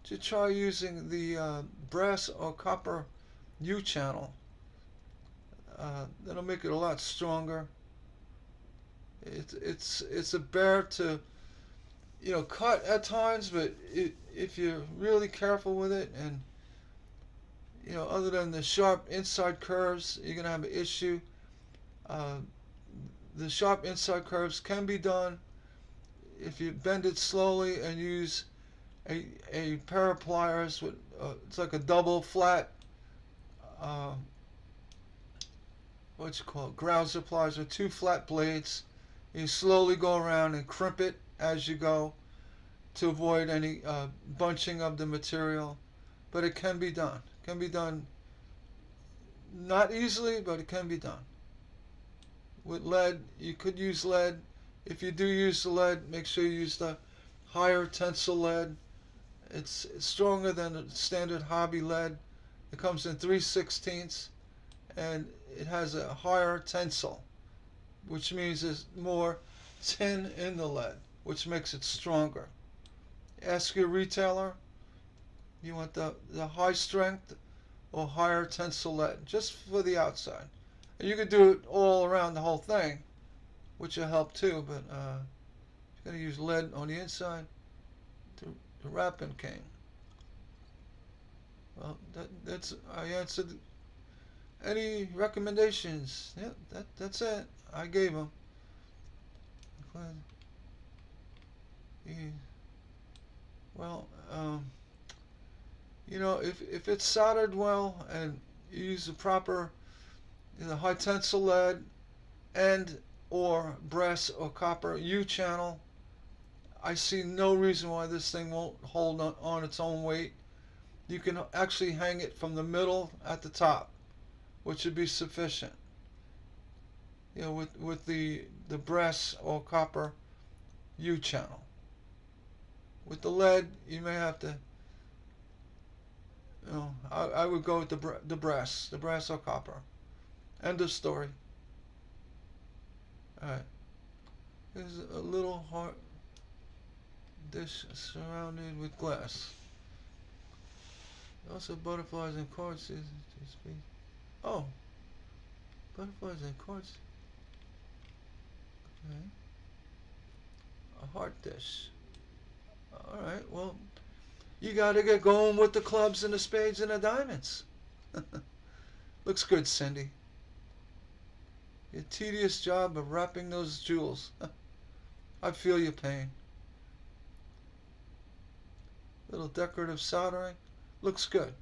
to try using the brass or copper U channel. That'll make it a lot stronger. It's a bear to cut at times, but if you're really careful with it, and other than the sharp inside curves, you're gonna have an issue. Uh, the sharp inside curves can be done if you bend it slowly and use a pair of pliers with it's like a double flat uh, what you call it, grouser pliers with two flat blades. You slowly go around and crimp it as you go to avoid any bunching of the material. But it can be done. It can be done not easily, but it can be done. With lead, you could use lead. If you do use the lead, make sure you use the higher tensile lead. It's stronger than the standard hobby lead. It comes in 3/16, and it has a higher tensile, which means there's more tin in the lead, which makes it stronger. Ask your retailer, you want the high strength or higher tensile lead, just for the outside. And you could do it all around the whole thing, which will help too, but you're going to use lead on the inside to wrap in cane. Well, that's I answered. Any recommendations? Yeah, that's it. I gave them. Well, if it's soldered well and you use the proper high tensile lead and or brass or copper U channel, I see no reason why this thing won't hold on its own weight. You can actually hang it from the middle at the top, which would be sufficient. With the brass or copper U channel. With the lead, you may have to. I would go with the brass or copper. End of story. All right. Here's a little heart dish surrounded with glass. Also, butterflies and quartz. Oh, butterflies and quartz. Okay. A heart dish. All right. Well, you got to get going with the clubs and the spades and the diamonds. Looks good, Cindy. Your tedious job of wrapping those jewels. I feel your pain. Little decorative soldering. Looks good.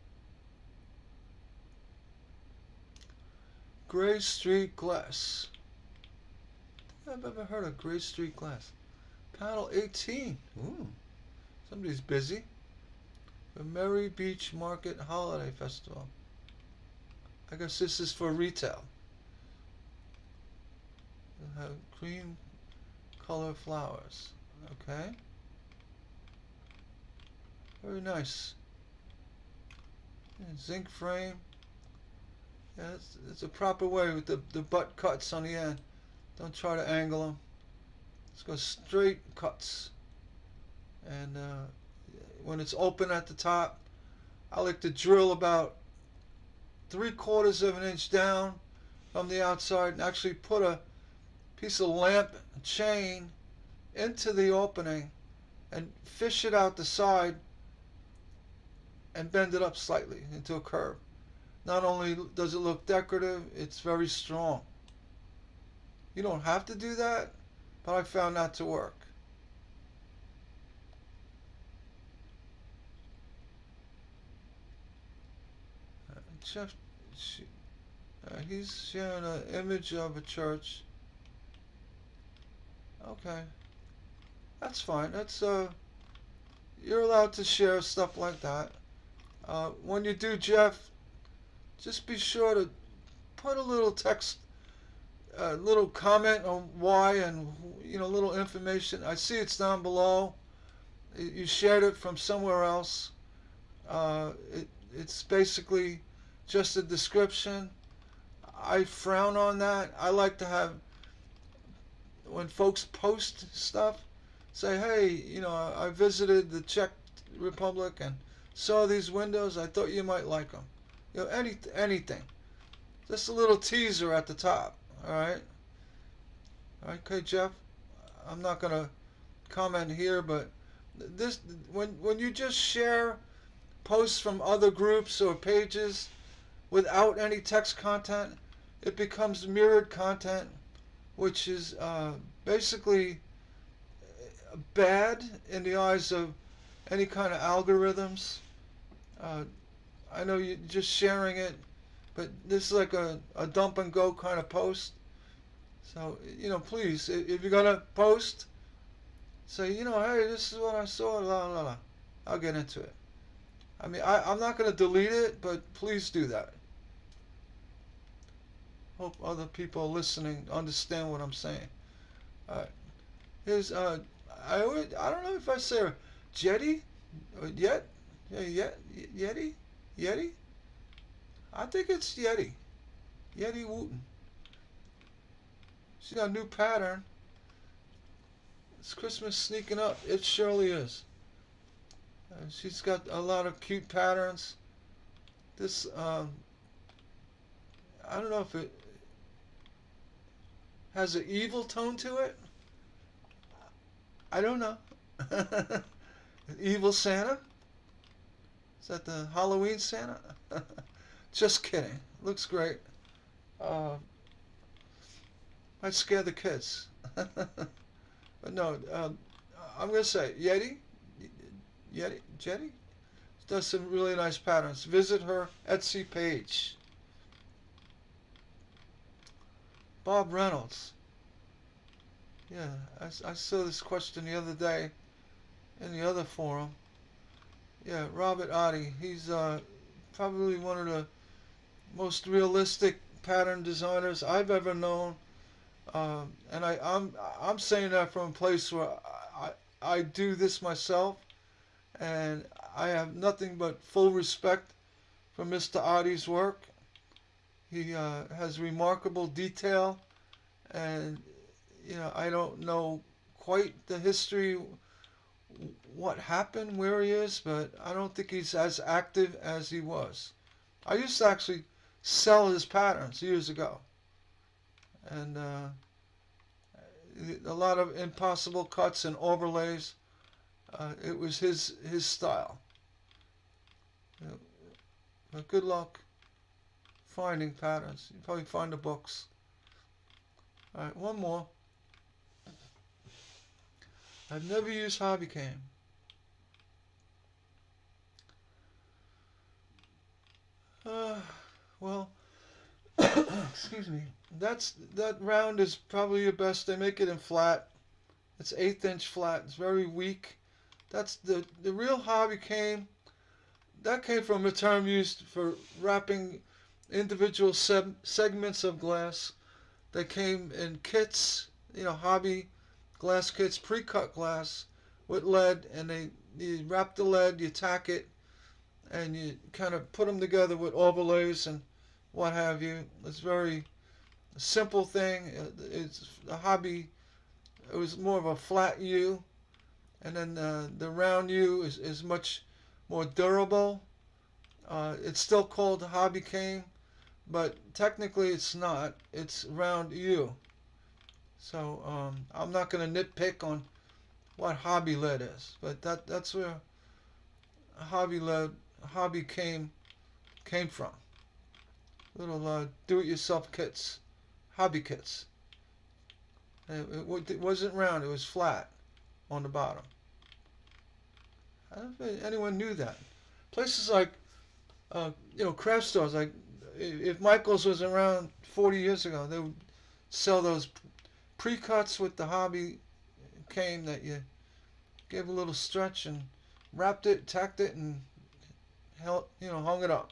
Gray Street Glass. I think I've ever heard of Gray Street Glass. Panel 18. Ooh. Somebody's busy. The Merry Beach Market Holiday Festival. I guess this is for retail. They have cream color flowers. Okay. Very nice. And zinc frame. Yeah, it's a proper way with the butt cuts on the end. Don't try to angle them. Let's go straight cuts. And when it's open at the top, I like to drill about 3/4 of an inch down from the outside and actually put a piece of lamp chain into the opening and fish it out the side and bend it up slightly into a curve. Not only does it look decorative, it's very strong. You don't have to do that, but I found that to work. Jeff, he's sharing an image of a church. Okay, that's fine. That's you're allowed to share stuff like that. When you do, Jeff, just be sure to put a little text, a little comment on why, and little information. I see it's down below. You shared it from somewhere else. It's basically just a description. I frown on that. I like to have when folks post stuff, say, hey, I visited the Czech Republic and saw these windows. I thought you might like them. Anything. Just a little teaser at the top. All right. Okay, Jeff. I'm not gonna comment here, but this when you just share posts from other groups or pages without any text content, it becomes mirrored content, which is basically bad in the eyes of any kind of algorithms. Uh, I know you're just sharing it, but this is like a dump and go kind of post. So, please, if you're going to post, say, hey, this is what I saw, la, la, la. I'll get into it. I mean, I'm not going to delete it, but please do that. Hope other people listening understand what I'm saying. All right. Here's, I don't know if I say Jetty, or Yeti? Yeti? I think it's Yeti. Yeti Wooten. She's got a new pattern. It's Christmas sneaking up. It surely is. She's got a lot of cute patterns. This, I don't know if it has an evil tone to it. I don't know. Evil Santa? Is that the Halloween Santa? Just kidding. Looks great. Might scare the kids. But no, I'm going to say Jetty does some really nice patterns. Visit her Etsy page. Bob Reynolds. Yeah, I saw this question the other day in the other forum. Yeah, Robert Oddie. He's probably one of the most realistic pattern designers I've ever known. And I'm saying that from a place where I do this myself, and I have nothing but full respect for Mr. Oddie's work. He has remarkable detail, and I don't know quite the history, what happened, where he is, but I don't think he's as active as he was. I used to actually sell his patterns years ago, and a lot of impossible cuts and overlays. It was his style. But good luck finding patterns. You probably find the books. All right, one more. I've never used HobbyCam. Well, excuse me. That round is probably your best. They make it in flat. It's 1/8" flat. It's very weak. That's the real HobbyCam. That came from a term used for wrapping individual segments of glass. They came in kits, hobby glass kits, pre-cut glass with lead, and you wrap the lead, you tack it, and you kind of put them together with overlays and what have you. It's very simple thing. It's a hobby. It was more of a flat U, and then the round U is much more durable. It's still called HobbyCam, but technically it's not. It's round U. So I'm not going to nitpick on what hobby lead is, but that's where HobbyCam came from. Little do-it-yourself kits, hobby kits. It wasn't round; it was flat on the bottom. I don't think anyone knew that. Places like, craft stores, like if Michael's was around 40 years ago, they would sell those pre-cuts with the hobby cane that you gave a little stretch and wrapped it, tacked it, and hung it up.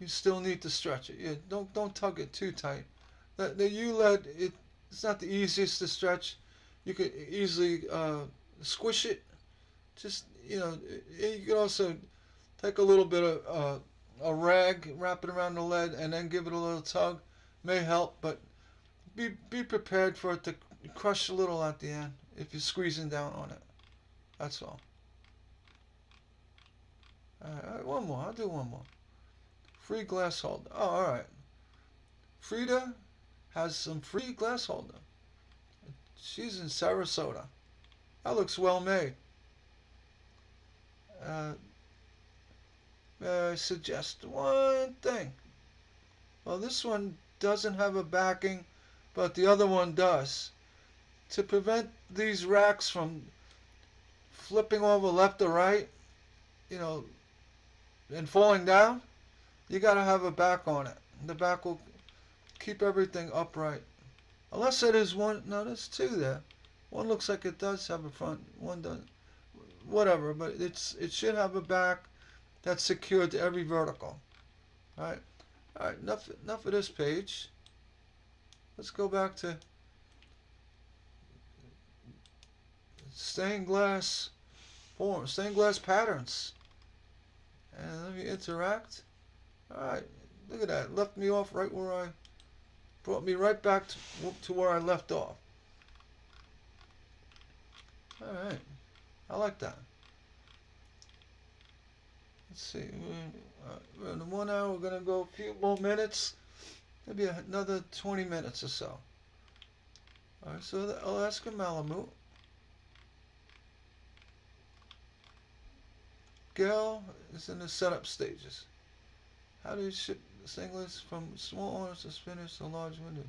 You still need to stretch it. Yeah, don't tug it too tight. The U-lead, it's not the easiest to stretch. You could easily squish it. Just you could also take a little bit of a rag, wrap it around the lead, and then give it a little tug. May help, but be prepared for it to crush a little at the end if you're squeezing down on it. That's all. All right, one more. I'll do one more. Free glass holder. Oh, all right. Frida has some free glass holder. She's in Sarasota. That looks well made. May I suggest one thing? Well, this one doesn't have a backing, but the other one does. To prevent these racks from flipping over left or right, you know, and falling down, you got to have a back on it. The back will keep everything upright. Unless it is one, no, there's two there. One looks like it does have a front, one doesn't. Whatever, but it should have a back that's secured to every vertical. All right, enough of this page. Let's go back to stained glass form, stained glass patterns. And let me interact. All right, look at that. Left me off right where brought me right back to where I left off. All right, I like that. Let's see. We're in 1 hour. We're gonna go a few more minutes. Maybe another 20 minutes or so. All right. So the Alaska Malamute. Gail is in the setup stages. How do you ship singlets from small owners to spinners to large window?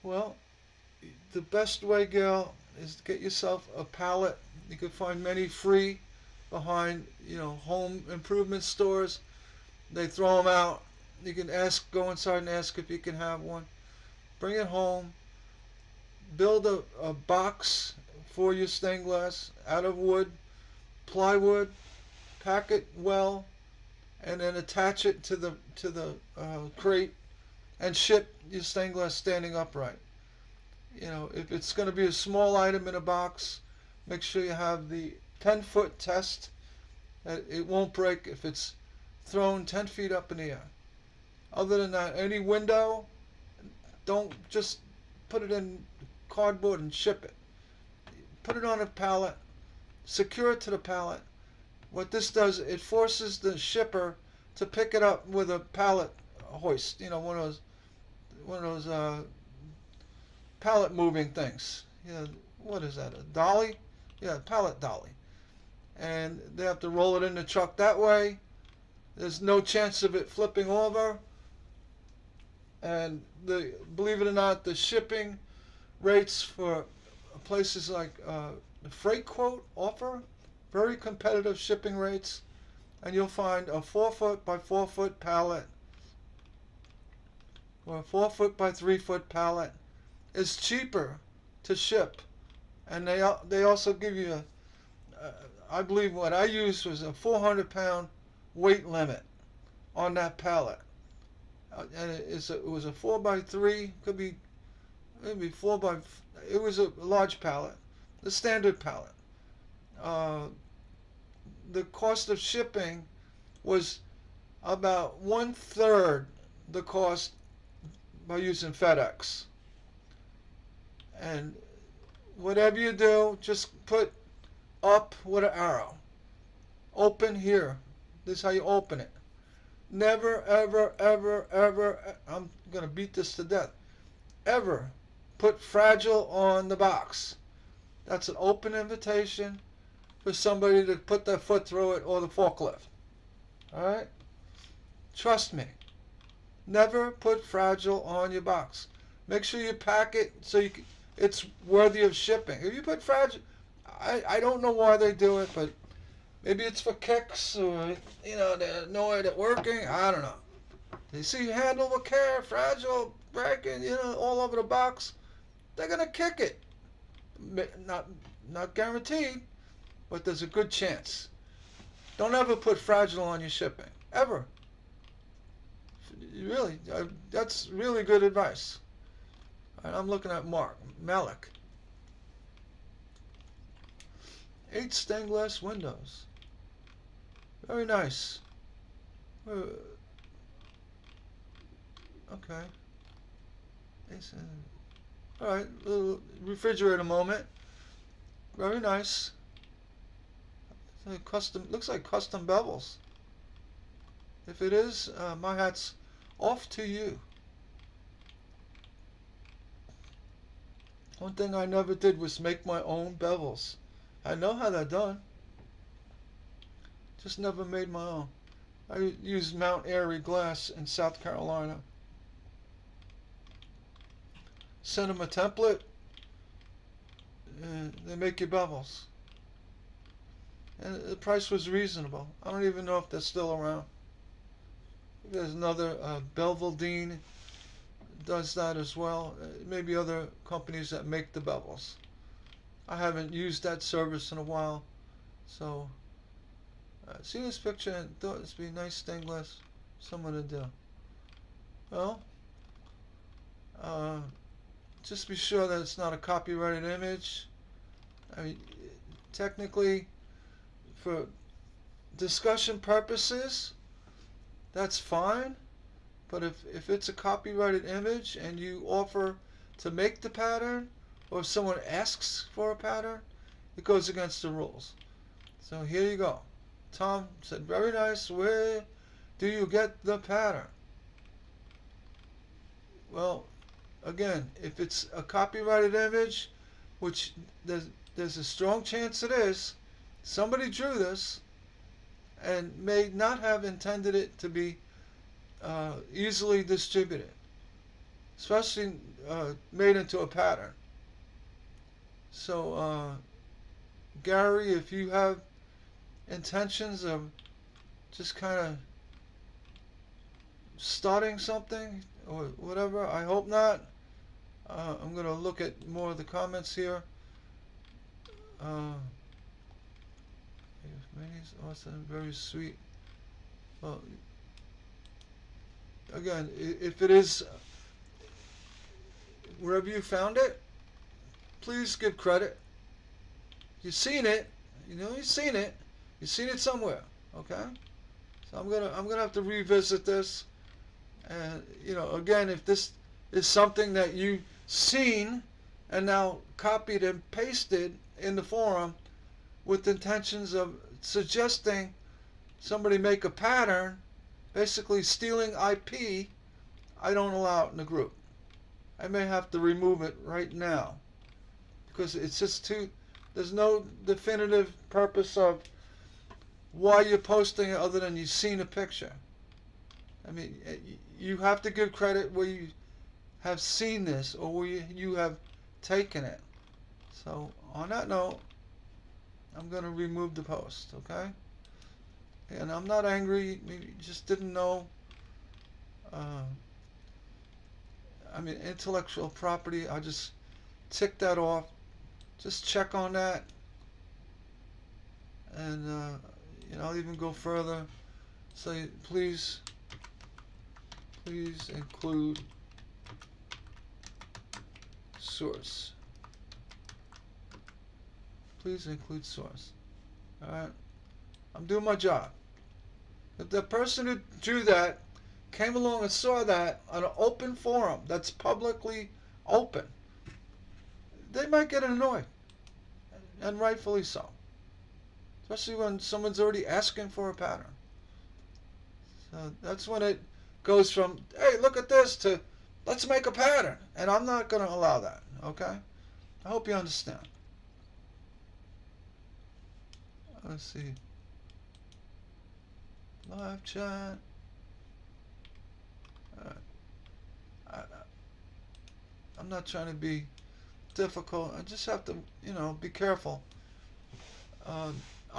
Well, the best way, Gail, is to get yourself a pallet. You can find many free behind, home improvement stores. They throw them out. You can go inside and ask if you can have one. Bring it home. Build a box for your stained glass out of wood, plywood. Pack it well, and then attach it to the crate, and ship your stained glass standing upright. If it's going to be a small item in a box, make sure you have the 10-foot test. It won't break if it's thrown 10 feet up in the air. Other than that, any window, don't just put it in cardboard and ship it. Put it on a pallet, secure it to the pallet. What this does, it forces the shipper to pick it up with a pallet hoist. One of those pallet moving things. What is that? A dolly? Yeah, pallet dolly. And they have to roll it in the truck that way. There's no chance of it flipping over. And believe it or not, the shipping rates for places like the Freight Quote offer very competitive shipping rates, and you'll find a 4-foot by 4-foot pallet or a 4-foot by 3-foot pallet is cheaper to ship, and they also give you I believe what I used was a 400-pound weight limit on that pallet, and it was a 4x3, could be maybe 4 by. It was a large pallet, the standard pallet. The cost of shipping was about 1/3 the cost by using FedEx. And whatever you do, just put up with an arrow. Open here. This is how you open it. Never, ever, ever, ever, I'm going to beat this to death, ever put fragile on the box. That's an open invitation for somebody to put their foot through it, or the forklift. Alright? Trust me. Never put fragile on your box. Make sure you pack it so it's worthy of shipping. If you put fragile, I don't know why they do it, but maybe it's for kicks, or they're annoyed at working. I don't know. They see you handle with care, fragile, breaking, all over the box. They're gonna kick it. Not guaranteed, but there's a good chance. Don't ever put fragile on your shipping, ever. Really, that's really good advice. All right, I'm looking at Malik. 8 stained glass windows. Very nice. Okay. All right, little refrigerator moment. Very nice. Custom, looks like custom bevels. If it is, my hat's off to you. One thing I never did was make my own bevels. I know how they're done. Just never made my own. I used Mount Airy glass in South Carolina. Send them a template, and they make you bevels. And the price was reasonable. I don't even know if they're still around. There's another Belvaldine does that as well. Maybe other companies that make the bevels. I haven't used that service in a while, so see this picture and thought this would be nice stained glass. Someone to do. Well, just be sure that it's not a copyrighted image. I mean, technically, for discussion purposes, that's fine. But if it's a copyrighted image and you offer to make the pattern, or if someone asks for a pattern, it goes against the rules. So here you go. Tom said, very nice. Where do you get the pattern? Well, again, if it's a copyrighted image, which there's a strong chance it is, somebody drew this and may not have intended it to be easily distributed, especially made into a pattern. So, Gary, if you have intentions of just kind of starting something or whatever, I hope not. I'm going to look at more of the comments here. Manny's awesome, very sweet. Well, again, if it is wherever you found it, please give credit. You've seen it, you've seen it. You've seen it somewhere, okay? So I'm gonna have to revisit this, and again, if this is something that you've seen and now copied and pasted in the forum with intentions of suggesting somebody make a pattern, basically stealing IP, I don't allow it in the group. I may have to remove it right now because it's just there's no definitive purpose of why you're posting it other than you've seen a picture. I mean, you have to give credit where you have seen this or where you have taken it. So on that note, I'm going to remove the post, okay? And I'm not angry. Maybe you just didn't know. I mean, intellectual property, I just tick that off. Just check on that. And, I'll even go further. Say, please include source. Please include source. Alright? I'm doing my job. If the person who drew that came along and saw that on an open forum that's publicly open, they might get annoyed. And rightfully so. Especially when someone's already asking for a pattern. So that's when it goes from, hey, look at this, to let's make a pattern. And I'm not going to allow that, okay? I hope you understand. Let's see. Live chat. I'm not trying to be difficult. I just have to, be careful.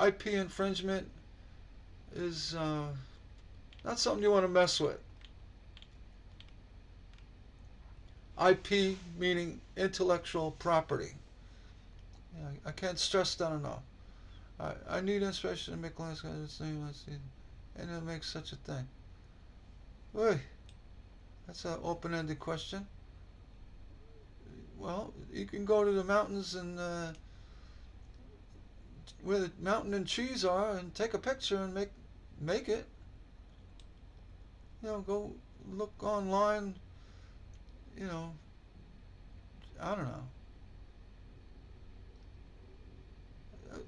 IP infringement is not something you want to mess with. IP meaning intellectual property. I can't stress that enough. I need inspiration to make landscapes, and it makes such a thing. Boy, that's an open-ended question. Well, you can go to the mountains and where the mountain and trees are and take a picture and make it. Go look online. You know, I don't know.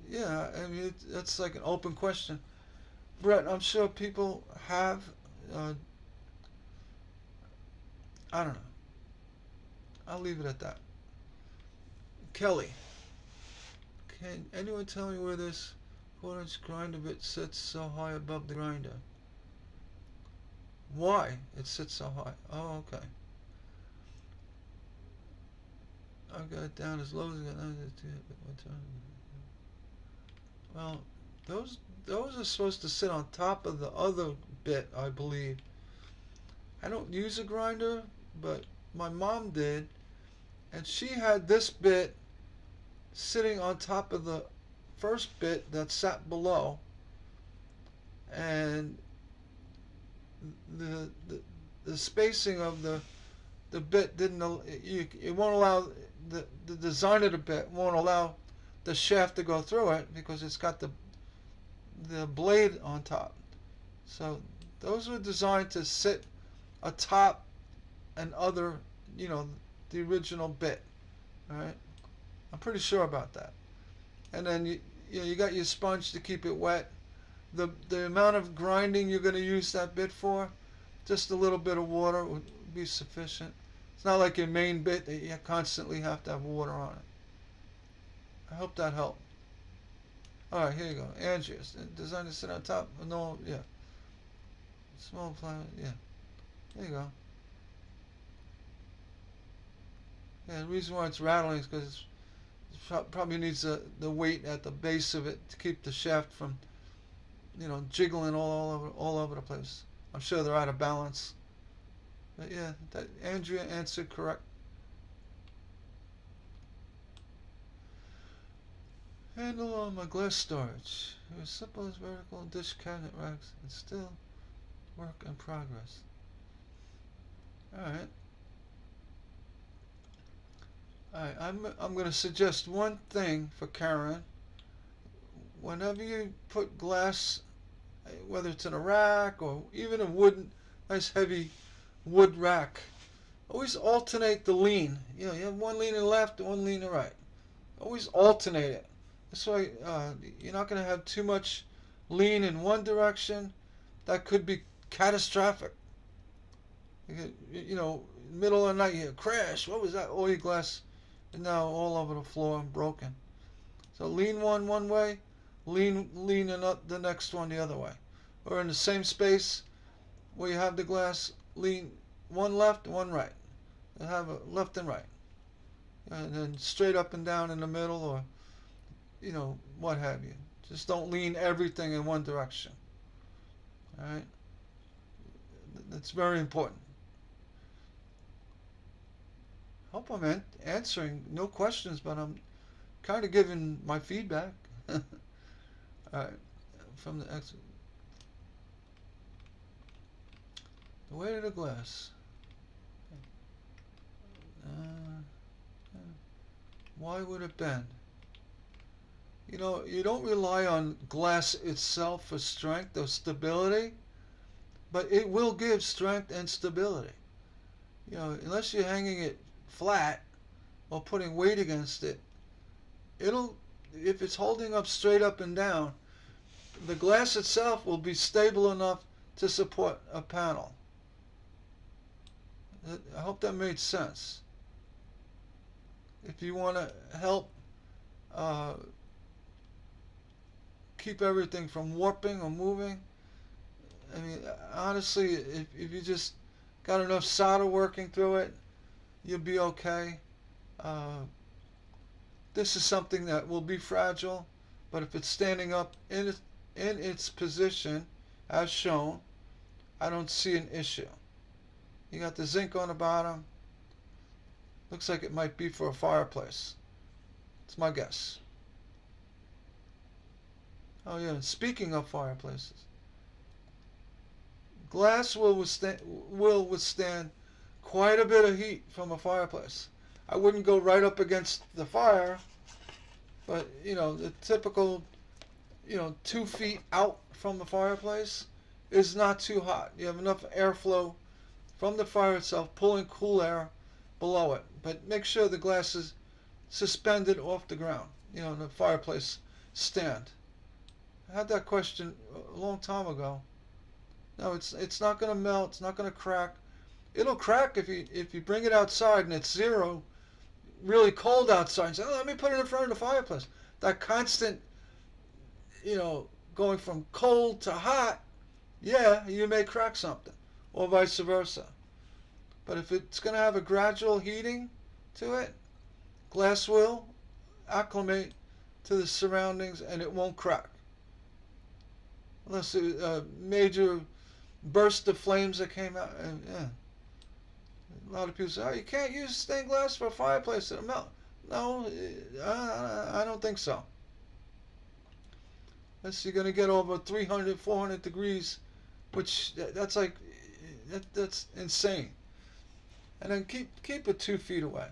Yeah, I mean, that's like an open question. Brett, I'm sure people have. Uh, I don't know. I'll leave it at that. Kelly, can anyone tell me where this quarter-inch grinder bit sits so high above the grinder? Why it sits so high? Oh, okay. I've got it down as low as I got. Well, those those are supposed to sit on top of the other bit, I believe. I don't use a grinder, but my mom did, and she had this bit sitting on top of the first bit that sat below, and the the, the spacing of the bit didn't it won't allow the design of the bit won't allow the shaft to go through it because it's got the blade on top. So those were designed to sit atop an other, you know, the original bit. All right, I'm pretty sure about that. And then you got your sponge to keep it wet. The amount of grinding you're going to use that bit for, just a little bit of water would be sufficient. It's not like your main bit that you constantly have to have water on it. I hope that helped. All right, here you go. Andreas, designed to sit on top. No, yeah. Small plywood, yeah. There you go. Yeah, the reason why it's rattling is because it probably needs the weight at the base of it to keep the shaft from, you know, jiggling all over the place. I'm sure they're out of balance. But yeah, that Andrea answered correct. Handle on my glass storage. It was simple as vertical dish cabinet racks and still work in progress. Alright. Alright, I'm going to suggest one thing for Karen. Whenever you put glass, whether it's in a rack or even a wooden, nice heavy wood rack, always alternate the lean. You know, you have one leaning left and one leaning right. Always alternate it. This way, you're not going to have too much lean in one direction. That could be catastrophic. You know, middle of the night, you hear crash. What was that? All your glass is now all over the floor and broken. So lean one way, lean the next one the other way. Or in the same space where you have the glass, lean one left, one right. And have a left and right. And then straight up and down in the middle, or, you know, what have you. Just don't lean everything in one direction. Alright? That's very important. Hope I'm answering no questions, but I'm kind of giving my feedback. Alright, from the exit. The weight of the glass. Why would it bend? You know, you don't rely on glass itself for strength or stability, but it will give strength and stability. You know, unless you're hanging it flat or putting weight against it, if it's holding up straight up and down, the glass itself will be stable enough to support a panel. I hope that made sense. If you want to help keep everything from warping or moving, I mean, honestly, if you just got enough solder working through it, you'll be okay. This is something that will be fragile, but if it's standing up in its position, as shown, I don't see an issue. You got the zinc on the bottom. Looks like it might be for a fireplace. It's my guess. Oh yeah, and speaking of fireplaces, glass will withstand quite a bit of heat from a fireplace. I wouldn't go right up against the fire, but you know, the typical, you know, 2 feet out from the fireplace is not too hot. You have enough airflow from the fire itself, pulling cool air below it. But make sure the glass is suspended off the ground, in the fireplace stand. I had that question a long time ago. No, it's not going to melt. It's not going to crack. It'll crack if you bring it outside and it's 0, really cold outside. And say, oh, let me put it in front of the fireplace. That constant, going from cold to hot, yeah, you may crack something, or vice versa. But if it's going to have a gradual heating to it, glass will acclimate to the surroundings and it won't crack. Unless it's a major burst of flames that came out. And, yeah. A lot of people say, oh, you can't use stained glass for a fireplace, it'll melt. No, I don't think so. Unless you're going to get over 300, 400 degrees, which that's insane. And then keep it 2 feet away.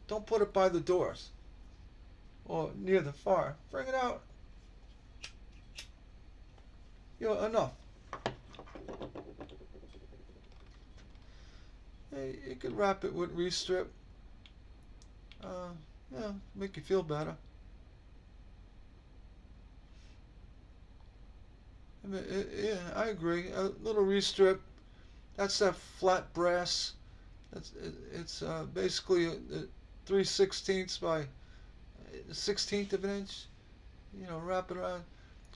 Don't put it by the doors or near the fire. Bring it out. Enough. Hey, you could wrap it with Restrip. Make you feel better. I mean, I agree. A little Restrip. That's that flat brass. It's basically 3/16 by 1/16 of an inch. Wrap it around.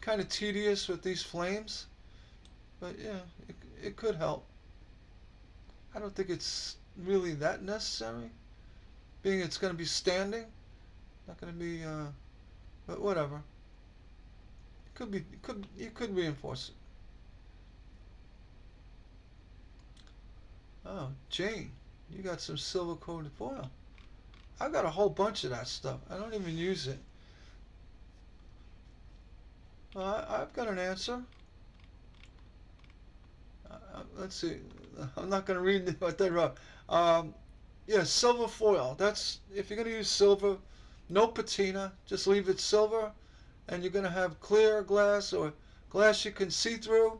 Kind of tedious with these flames, but yeah, it could help. I don't think it's really that necessary, being it's going to be standing, not going to be, but whatever. You could reinforce it. Oh, Jane, you got some silver coated foil. I got a whole bunch of that stuff. I don't even use it. I've got an answer. Let's see. I'm not going to read what they wrote. Yeah, silver foil. That's, if you're going to use silver, no patina. Just leave it silver, and you're going to have clear glass or glass you can see through,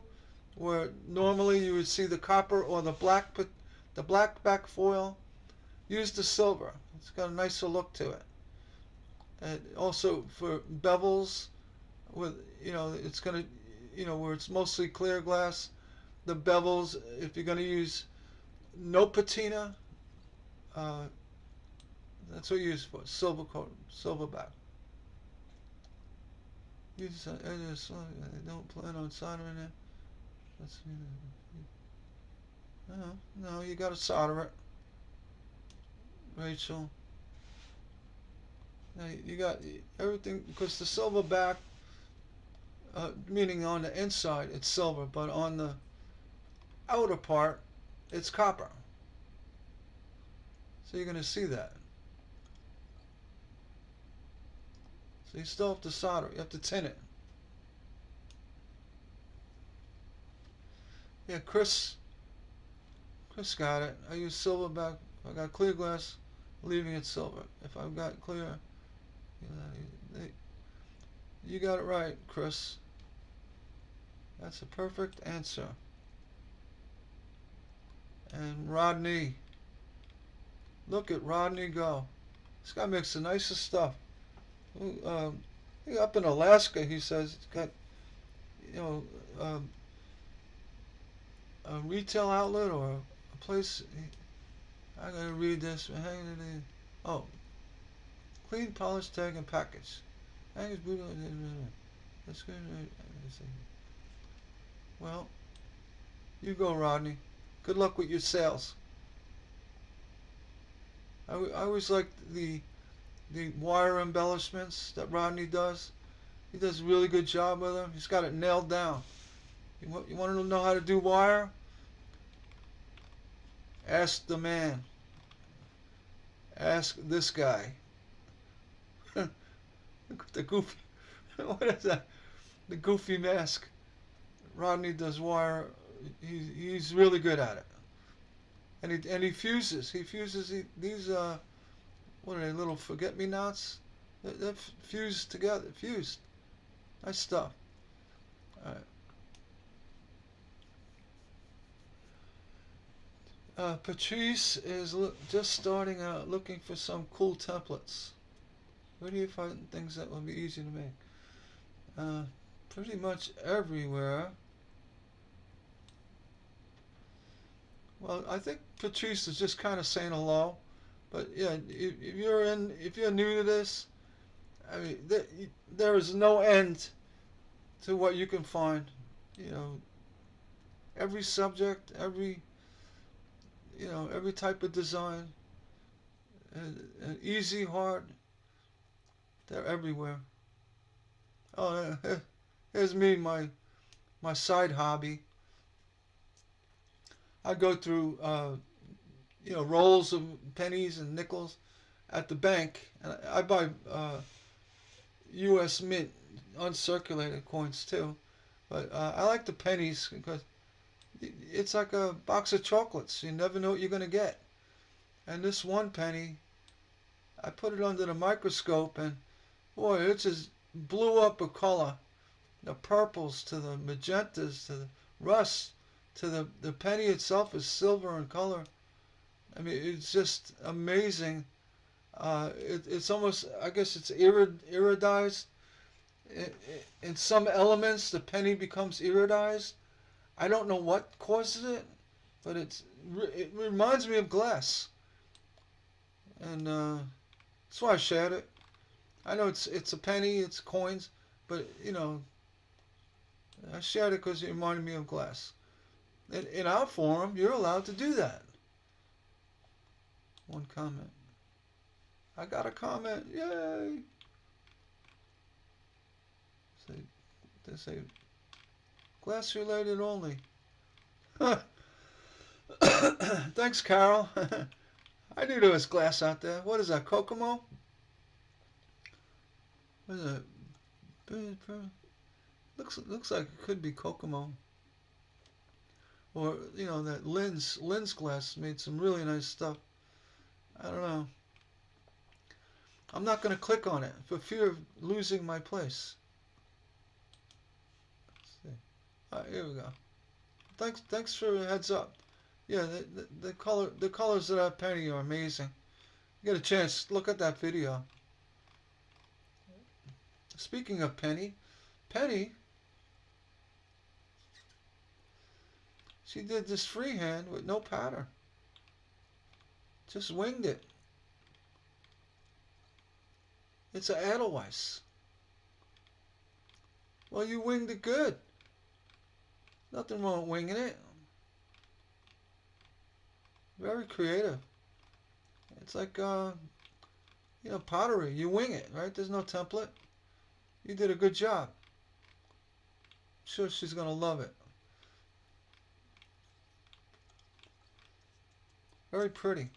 where normally you would see the copper or the black back foil. Use the silver. It's got a nicer look to it. And also for bevels, with it's going to where it's mostly clear glass, the bevels, if you're going to use no patina, that's what you use for silver coat, silver back. Don't plan on soldering it. No, you got to solder it, Rachel. Now you got everything, because the silver back, meaning on the inside it's silver, but on the outer part it's copper. So you're going to see that. So you still have to solder. You have to tin it. Yeah, Chris got it. I use silver back. If I got clear glass, leaving it silver. If I've got clear, you got it right, Chris. That's a perfect answer. And Rodney, look at Rodney go. This guy makes the nicest stuff. Up in Alaska, he says, he's got, a retail outlet or a place. I gotta read this. Oh, clean, polished, tag, and package. That's good. Well, you go, Rodney. Good luck with your sales. I always like the wire embellishments that Rodney does. He does a really good job with them. He's got it nailed down. You want to know how to do wire? Ask the man. Ask this guy. The goofy. What is that? The goofy mask. Rodney does wire. He's really good at it. And he fuses. He fuses these. What are they? Little forget-me-nots. They're fused together. Fused. Nice stuff. All right. Patrice is just starting out looking for some cool templates. Where do you find things that will be easy to make? Pretty much everywhere. Well, I think Patrice is just kind of saying hello, but yeah, if you're new to this, I mean, there is no end to what you can find. You know, every subject, every type of design, and easy, hard, they're everywhere. Oh, here's me, my side hobby. I go through, rolls of pennies and nickels at the bank, and I buy U.S. Mint uncirculated coins too. But I like the pennies because it's like a box of chocolates. You never know what you're gonna get. And this one penny, I put it under the microscope, and boy, it just blew up a color. The purples to the magentas to the rust to the penny itself is silver in color. I mean, it's just amazing. It's almost, I guess it's iridized. In some elements, the penny becomes iridized. I don't know what causes it, but it reminds me of glass, and that's why I shared it. I know it's a penny, it's coins, but I shared it because it reminded me of glass. In our forum, you're allowed to do that. One comment. I got a comment. Yay! They say glass related only. Thanks, Carol. I knew there was glass out there. What is that, Kokomo? What is that? Looks like it could be Kokomo. Or that lens glass made some really nice stuff. I don't know. I'm not going to click on it for fear of losing my place. Let's see. All right, here we go. Thanks for the heads up. Yeah, the colors of that penny are amazing. You get a chance, look at that video. Speaking of Penny, she did this freehand with no pattern. Just winged it. It's an Edelweiss. Well, you winged it good. Nothing wrong with winging it. Very creative. It's like, pottery. You wing it, right? There's no template. You did a good job. I'm sure she's going to love it. Very pretty.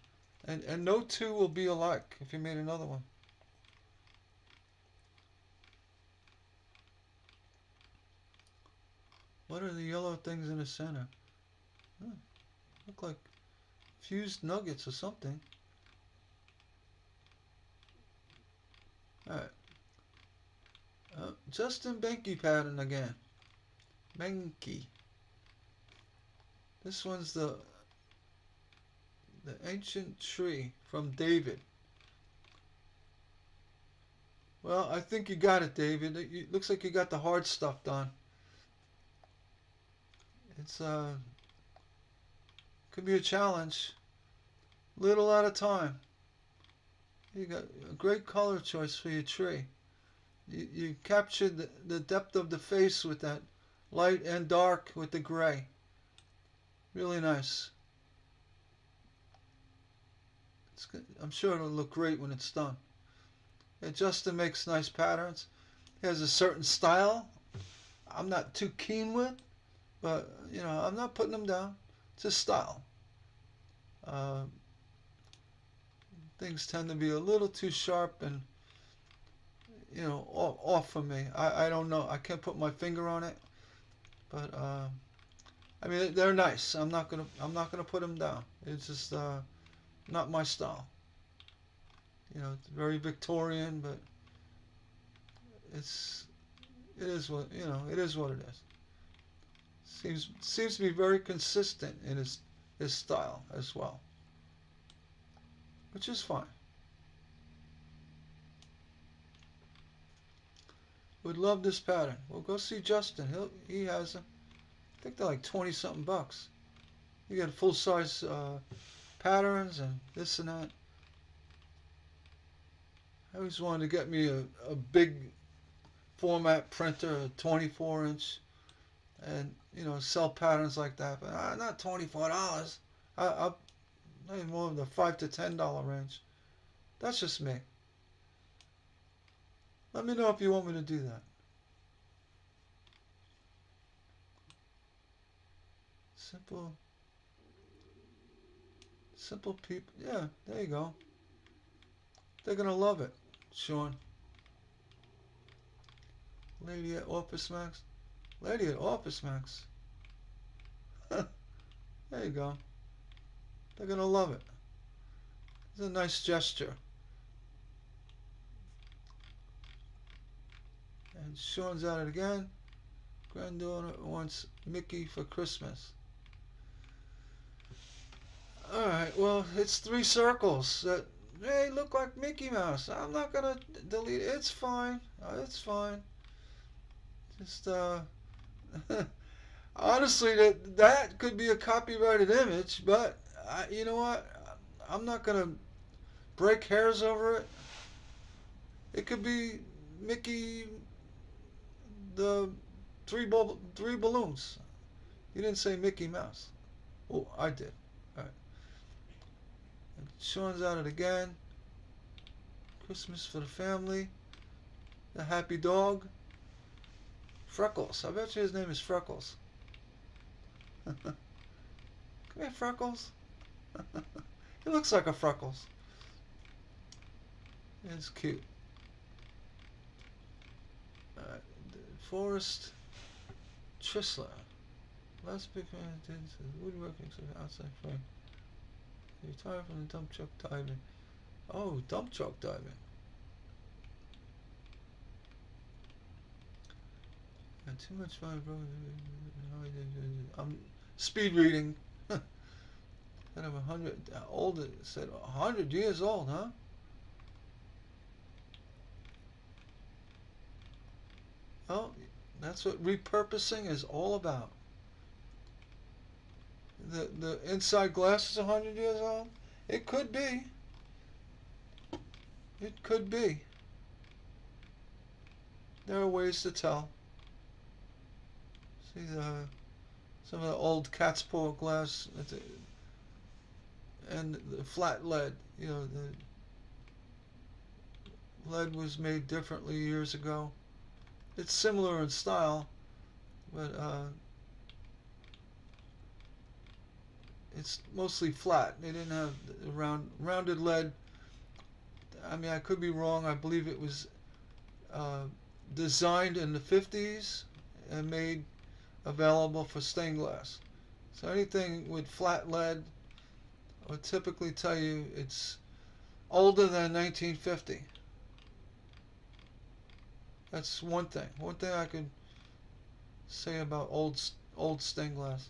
And no two will be alike if you made another one. What are the yellow things in the center? Look like fused nuggets or something. Alright. Justin Benke pattern again. Benke. This one's the ancient tree from David. Well, I think you got it, David. It looks like you got the hard stuff done. It's could be a challenge. Little at a time. You got a great color choice for your tree. You captured the depth of the face with that light and dark with the gray. Really nice. It's good. I'm sure it'll look great when it's done. Justin makes nice patterns. He has a certain style I'm not too keen with, but I'm not putting them down. It's his style. Things tend to be a little too sharp and off for me. I don't know. I can't put my finger on it, but I mean they're nice. I'm not gonna put them down. It's just not my style. It's very Victorian, but it is what it is. Seems to be very consistent in his his style as well, which is fine. Would love this pattern. Well, go see Justin. He has them. I think they're like 20 something bucks. You get full size patterns and this and that. I always wanted to get me a big format printer, a 24-inch, and sell patterns like that. But not $24. I'll maybe more in the $5 to $10 range. That's just me. Let me know if you want me to do that. Simple people. Yeah, there you go. They're gonna love it, Sean. Lady at Office Max. Lady at Office Max. There you go. They're gonna love it. It's a nice gesture. And Sean's at it again. Granddaughter wants Mickey for Christmas. Alright, well, it's 3 circles that, hey, look like Mickey Mouse. I'm not gonna delete it. It's fine. It's fine. Just, honestly, that could be a copyrighted image, but you know what? I'm not gonna break hairs over it. It could be Mickey, the three balloons. You didn't say Mickey Mouse. Oh, I did. All right. And Sean's at it again. Christmas for the family. The happy dog. Freckles. I bet you his name is Freckles. Come here, Freckles. He looks like a Freckles. It's cute. Forrest Trisler. Last big man woodworking outside frame. He retired from the dump truck diving. Oh, dump truck diving. Got too much fun, bro. I'm speed reading. Said I'm 100 old. Said 100 years old, huh? Well, that's what repurposing is all about. The inside glass is 100 years old? It could be. It could be. There are ways to tell. See some of the old cat's paw glass and the flat lead. You know, the lead was made differently years ago. It's similar in style, but it's mostly flat. They didn't have the rounded lead. I mean, I could be wrong. I believe it was designed in the 50s and made available for stained glass. So anything with flat lead will typically tell you it's older than 1950. That's one thing. One thing I could say about old stained glass.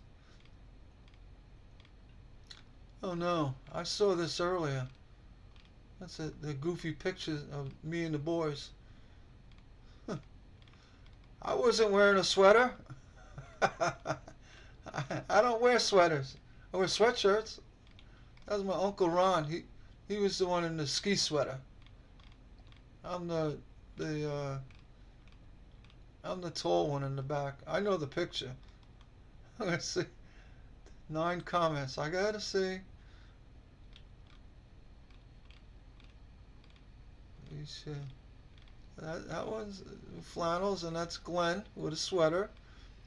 Oh no, I saw this earlier. That's the goofy pictures of me and the boys. I wasn't wearing a sweater. I don't wear sweaters. I wear sweatshirts. That was my Uncle Ron. He was the one in the ski sweater. I'm the tall one in the back. I know the picture. I'm gonna see 9 comments. I gotta see. That one's flannels, and that's Glenn with a sweater,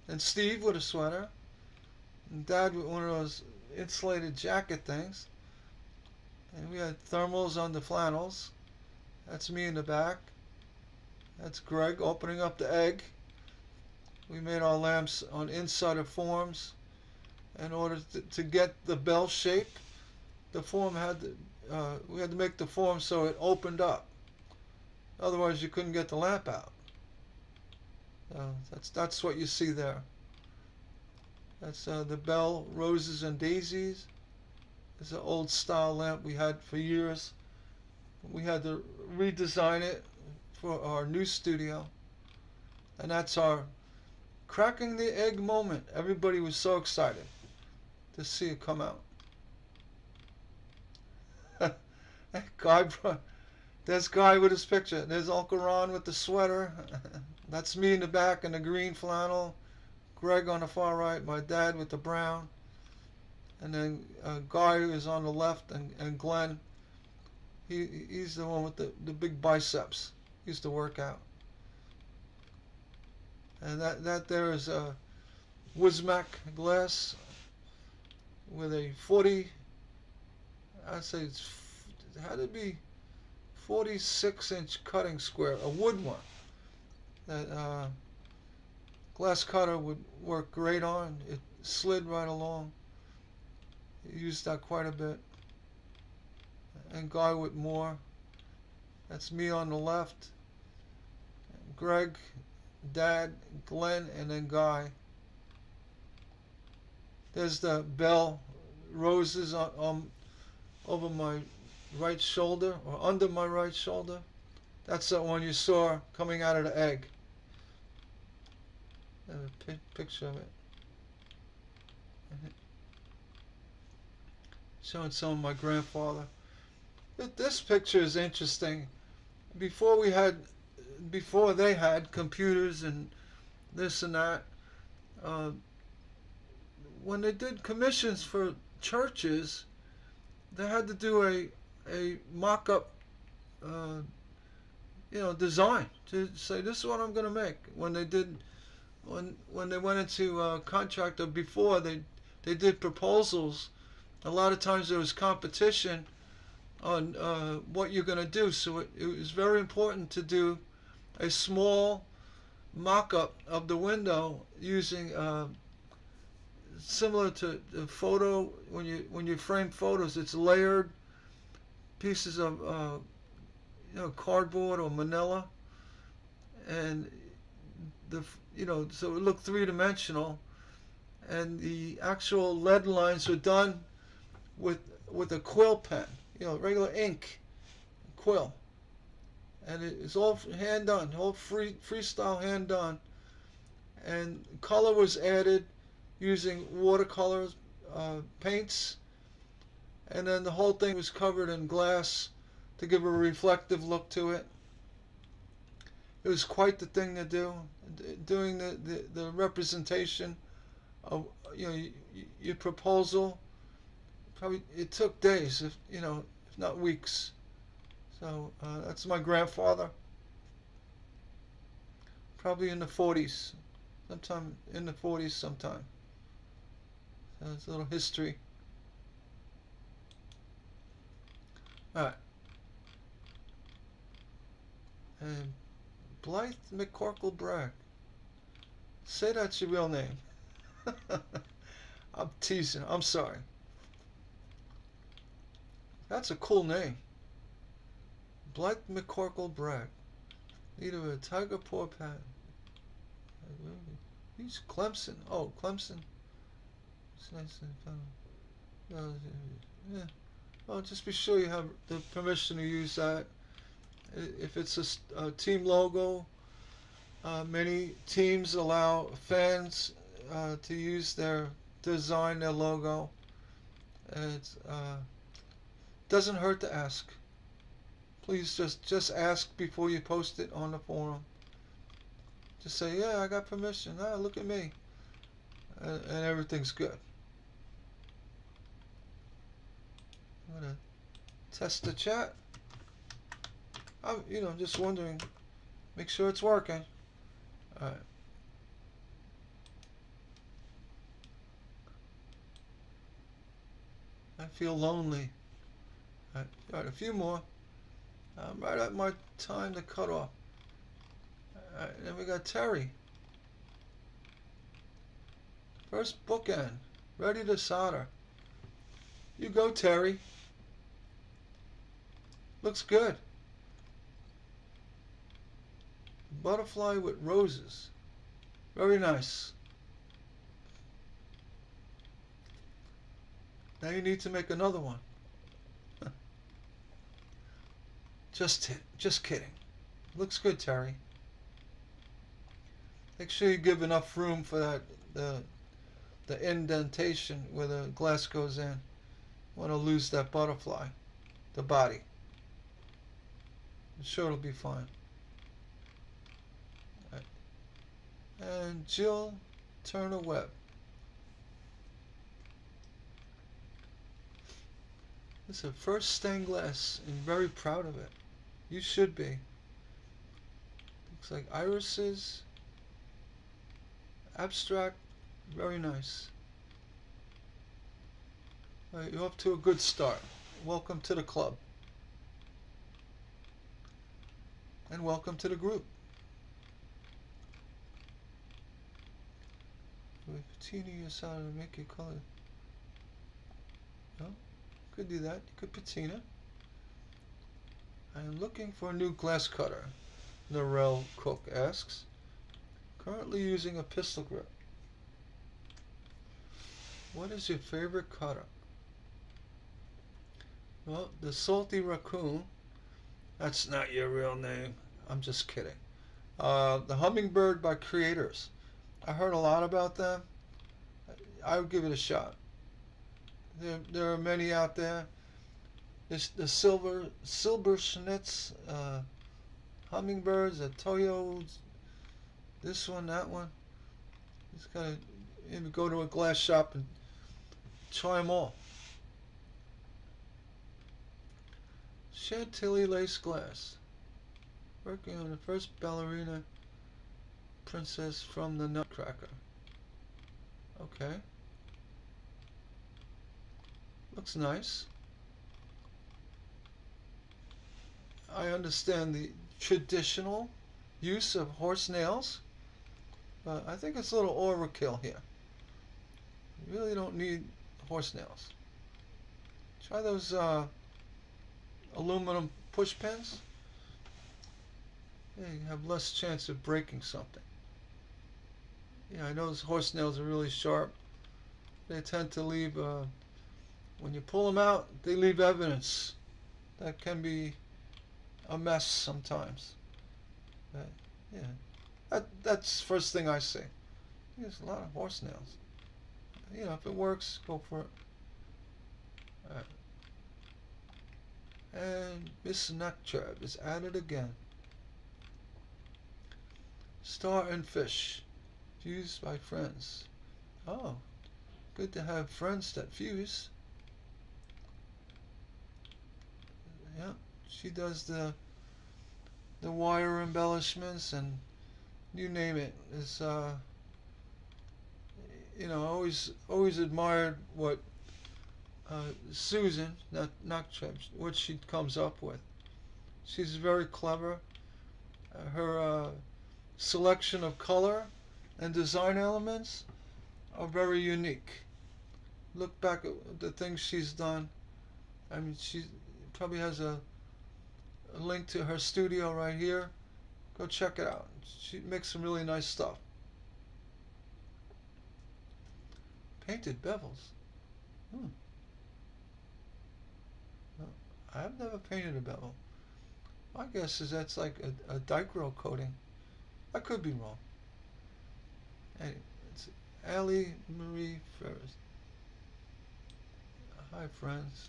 and Steve with a sweater, and Dad with one of those insulated jacket things. And we had thermals on the flannels. That's me in the back. That's Greg opening up the egg. We made our lamps on inside of forms in order to get the bell shape. The form had we had to make the form so it opened up. Otherwise, you couldn't get the lamp out. That's what you see there. That's the Bell Roses and Daisies. It's an old style lamp we had for years. We had to redesign it for our new studio. And that's our cracking the egg moment. Everybody was so excited to see it come out. Guy, there's Guy with his picture. There's Uncle Ron with the sweater. That's me in the back in the green flannel. Greg on the far right. My dad with the brown. And then Guy is on the left, and Glenn. He's the one with the big biceps. He used to work out. And that there is a Wismac glass with a 40. I'd say it's had to be 46-inch cutting square, a wood one that glass cutter would work great on. It slid right along. Used that quite a bit. And Guy Whitmore. That's me on the left. Greg, Dad, Glenn, and then Guy. There's the Bell Roses on over my right shoulder, or under my right shoulder. That's the one you saw coming out of the egg. There's a picture of it. Showing some of my grandfather. This picture is interesting. Before they had computers and this and that, when they did commissions for churches, they had to do a mock-up, design to say this is what I'm going to make. When they went into contract, or before they did proposals, a lot of times there was competition on what you're going to do. So it was very important to do a small mock-up of the window using similar to the photo. When you frame photos, it's layered pieces of cardboard or manila, and so it looked three-dimensional, and the actual lead lines were done with a quill pen, regular ink quill, and it's all hand done, all freestyle hand done, and color was added using watercolor paints, and then the whole thing was covered in glass to give a reflective look to it. It was quite the thing to do, doing the representation of your proposal. Probably it took days, if not weeks. So that's my grandfather. Probably in the 40s, sometime in the 40s, sometime. So it's a little history. All right. And Blythe McCorkle Bragg. Say that's your real name. I'm teasing. I'm sorry. That's a cool name. Blythe McCorkle Bragg. Leader of a Tiger Paw Pat. He's Clemson. Oh, Clemson. It's nice and yeah. Well, just be sure you have the permission to use that. If it's a team logo, many teams allow fans to use their logo. And it doesn't hurt to ask. Please just ask before you post it on the forum. Just say, yeah, I got permission. Ah, look at me. And everything's good. I'm going to test the chat. I'm just wondering. Make sure it's working. All right. I feel lonely. All right, a few more. I'm right at my time to cut off. All right, then we got Terry. First bookend. Ready to solder. You go, Terry. Looks good. Butterfly with roses. Very nice. Now you need to make another one. Just kidding. Looks good, Terry. Make sure you give enough room for that the indentation where the glass goes in. You want to lose that butterfly, the body. I'm sure it'll be fine. Right. And Jill Turner Webb. It's her first stained glass, and very proud of it. You should be. Looks like irises. Abstract. Very nice. All right, you're off to a good start. Welcome to the club. And welcome to the group. With patina aside to make your color. No? Could do that. You could patina. I am looking for a new glass cutter, Norel Cook asks. Currently using a pistol grip. What is your favorite cutter? Well, the Salty Raccoon. That's not your real name. I'm just kidding. The Hummingbird by Creators. I heard a lot about them. I would give it a shot. There are many out there. There's the Silberschnitz hummingbirds, the Toyos, this one, that one. Just gotta go to a glass shop and try them all. Chantilly lace glass. Working on the first ballerina princess from the Nutcracker. Okay. Looks nice. I understand the traditional use of horse nails, but I think it's a little overkill here. You really don't need horse nails. Try those aluminum push pins. Yeah, you have less chance of breaking something. Yeah, I know those horse nails are really sharp. They tend to leave, when you pull them out, they leave evidence. That can be a mess sometimes. But, yeah, that's the first thing I see. There's a lot of horse nails. You know, if it works, go for it. All right. And Miss Nuttreb is at it again. Star and Fish, fused by friends. Oh, good to have friends that fuse. Yeah, she does the wire embellishments and you name it. It's you know, always admired what Susan, not Trebs, what she comes up with. She's very clever. Her selection of color and design elements are very unique. Look back at the things she's done. I mean, she probably has a link to her studio right here. Go check it out. She makes some really nice stuff. Painted bevels. No, I've never painted a bevel. My guess is that's like a Dicro coating. I could be wrong. Hey, it's Allie Marie Ferris. Hi, friends.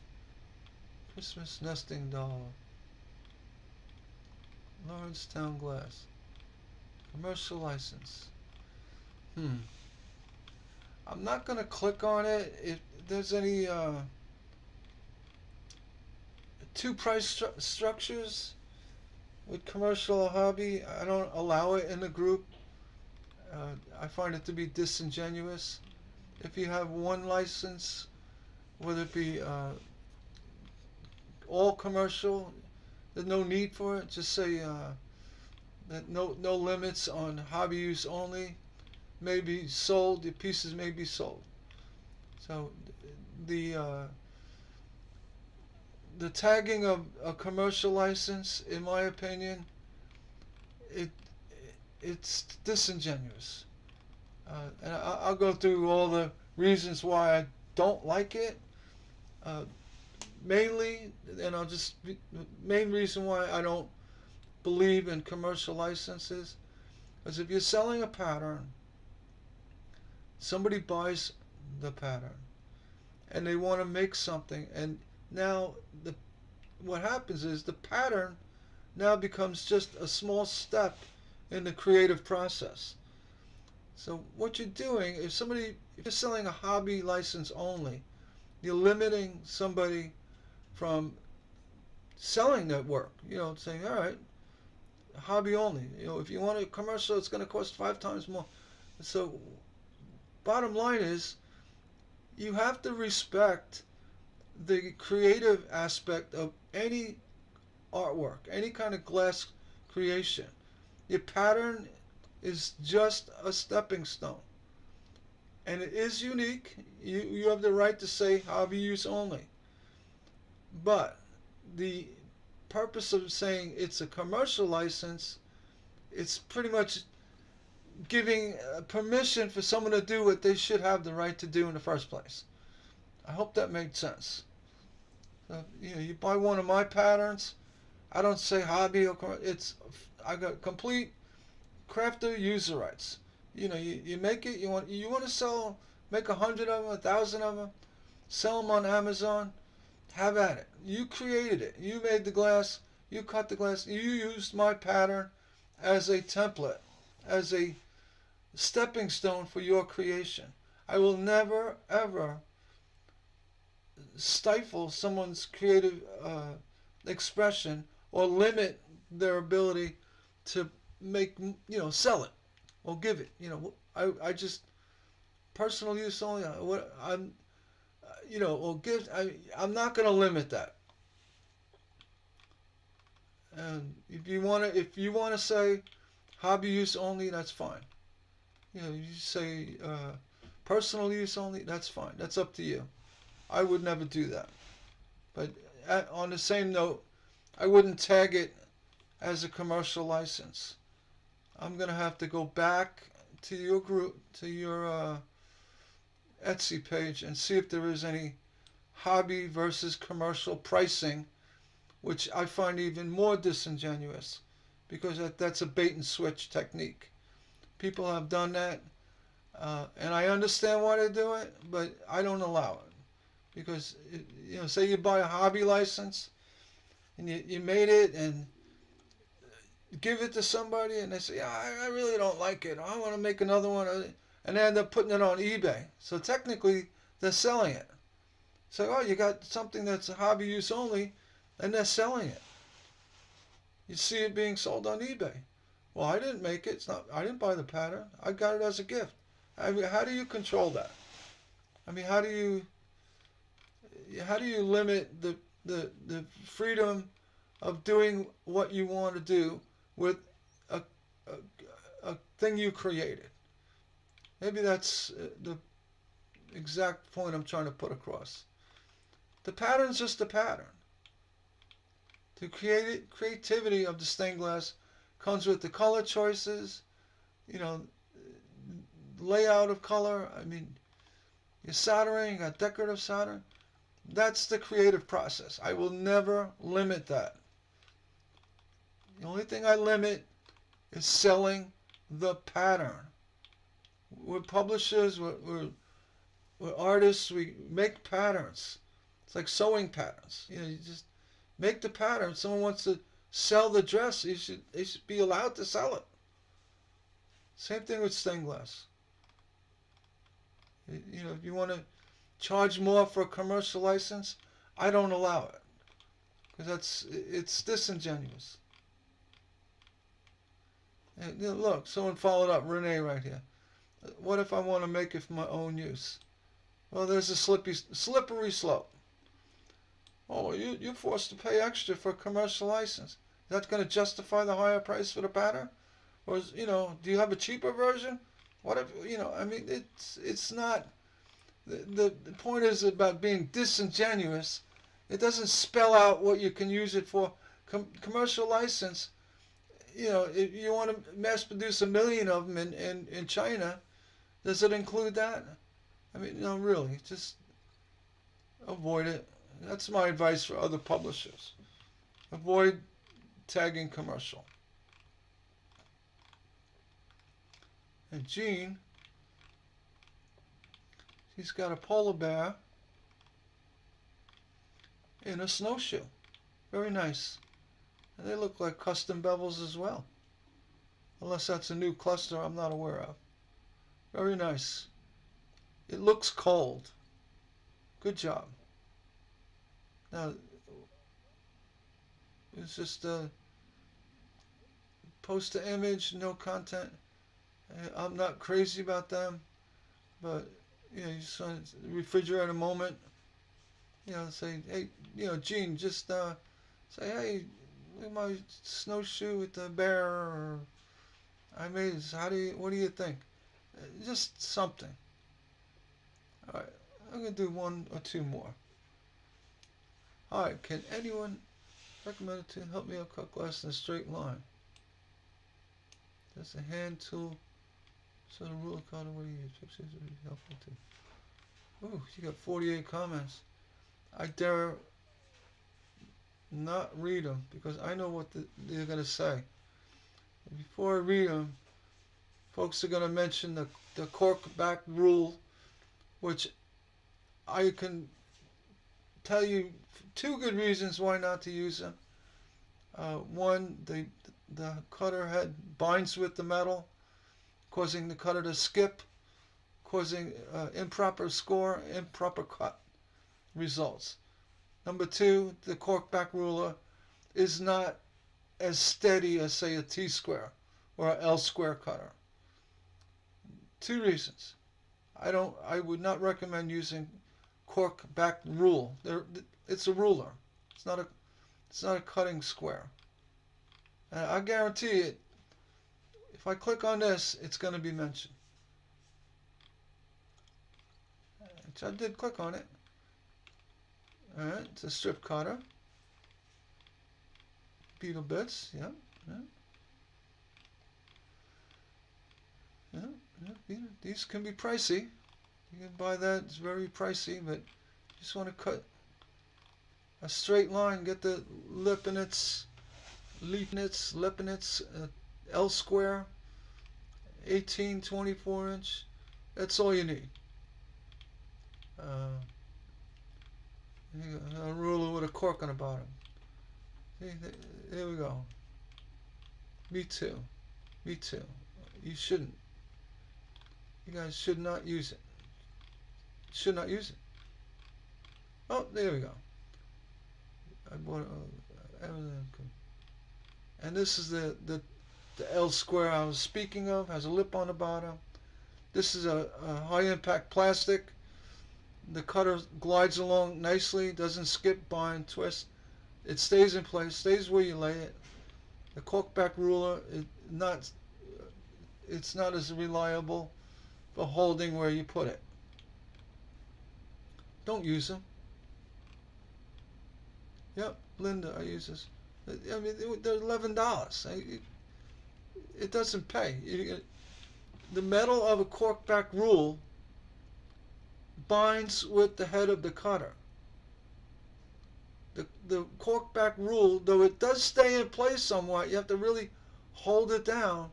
Christmas nesting doll. Lawrencetown glass. Commercial license. I'm not going to click on it. If there's any two price structures with commercial or hobby, I don't allow it in the group. I find it to be disingenuous. If you have one license, whether it be all commercial, there's no need for it. Just say that no limits on hobby use only. May be sold. The pieces may be sold. So the tagging of a commercial license, in my opinion, it's disingenuous. And I'll go through all the reasons why I don't like it. Uh, Mainly, and main reason why I don't believe in commercial licenses is if you're selling a pattern, somebody buys the pattern and they want to make something, and now the what happens is the pattern now becomes just a small step in the creative process. So what you're doing, if you're selling a hobby license only, you're limiting somebody from selling that work. Saying, all right, hobby only. If you want a commercial, it's going to cost 5 times more. So, bottom line is, you have to respect the creative aspect of any artwork, any kind of glass creation. Your pattern is just a stepping stone, and it is unique. You have the right to say hobby use only, but the purpose of saying it's a commercial license, it's pretty much giving permission for someone to do what they should have the right to do in the first place. I hope that made sense. You buy one of my patterns, I don't say hobby or I got complete crafter user rights. You make it. You want to sell, make 100 of them, 1,000 of them, sell them on Amazon. Have at it. You created it. You made the glass. You cut the glass. You used my pattern as a template, as a stepping stone for your creation. I will never, ever stifle someone's creative expression or limit their ability to sell it or give it. I just, personal use only. Or give. I'm not going to limit that. And if you want to say hobby use only, that's fine. You say personal use only, that's fine. That's up to you. I would never do that. But on the same note, I wouldn't tag it as a commercial license. I'm gonna have to go back to your group, to your Etsy page, and see if there is any hobby versus commercial pricing, which I find even more disingenuous, because that's a bait and switch technique. People have done that, and I understand why they do it, but I don't allow it. Because, say you buy a hobby license, and you made it, and give it to somebody, and they say, yeah, I really don't like it. I want to make another one. And they end up putting it on eBay. So technically, they're selling it. So, you got something that's a hobby use only, and they're selling it. You see it being sold on eBay. Well, I didn't make it. I didn't buy the pattern. I got it as a gift. I mean, how do you control that? I mean, how do you limit the freedom of doing what you want to do with a, a thing you created? Maybe that's the exact point I'm trying to put across. The pattern's just a pattern. The creativity of the stained glass comes with the color choices, layout of color. I mean, you're soldering, you got decorative solder. That's the creative process. I will never limit that. The only thing I limit is selling the pattern. We're publishers, we're artists, we make patterns. It's like sewing patterns. You just make the pattern. If someone wants to sell the dress, they should be allowed to sell it. Same thing with stained glass. If you want to charge more for a commercial license, I don't allow it, because it's disingenuous. And look, someone followed up, Renee right here. What if I want to make it for my own use? Well, there's a slippery slope. Oh, you're forced to pay extra for a commercial license. Is that going to justify the higher price for the pattern? Or do you have a cheaper version? What if I mean, it's not. The point is about being disingenuous. It doesn't spell out what you can use it for. Commercial license. If you want to mass produce 1 million of them in China, does it include that? I mean, no, really. Just avoid it. That's my advice for other publishers. Avoid tagging commercial. And Jean, she's got a polar bear in a snowshoe. Very nice. And they look like custom bevels as well. Unless that's a new cluster I'm not aware of. Very nice. It looks cold. Good job. Now, it's just a post to image, no content. I'm not crazy about them, but you know, you just want to refrigerate a moment. You know, say, hey, you know, Gene, just say, hey, look at my snowshoe with the bear, or I made this. What do you think? Just something. All right, I'm gonna do one or two more. All right, can anyone recommend it to help me out cut glass in a straight line? That's a hand tool. So the ruler cutter, what do you use? Pictures would be helpful too. Ooh, you got 48 comments. I dare not read them because I know what they're going to say. And before I read them, folks are going to mention the cork back rule, which I can tell you two good reasons why not to use them. One, the cutter head binds with the metal, causing the cutter to skip, causing improper score, improper cut results. Number two, the cork back ruler is not as steady as, say, a T-square or an L-square cutter. Two reasons. I would not recommend using cork back rule. It's a ruler. It's not a cutting square. And I guarantee it, if I click on this, it's going to be mentioned. Which I did click on it. Alright, it's a strip cutter. Beetle bits, yeah. These can be pricey. You can buy that, it's very pricey, but you just want to cut a straight line, get the Lipnitz, L square, 18, 24 inch. That's all you need. A ruler with a cork on the bottom. See, there we go. Me too. You shouldn't. You guys should not use it. Should not use it. Oh, there we go. I bought and this is the L square I was speaking of. Has a lip on the bottom. This is a high impact plastic. The cutter glides along nicely, doesn't skip, bind, twist. It stays in place, stays where you lay it. The cork back ruler, it's not as reliable for holding where you put it. Don't use them. Yep, Linda, I use this. I mean, they're $11. It doesn't pay. The metal of a cork back rule binds with the head of the cutter. The cork back rule, though it does stay in place somewhat, you have to really hold it down.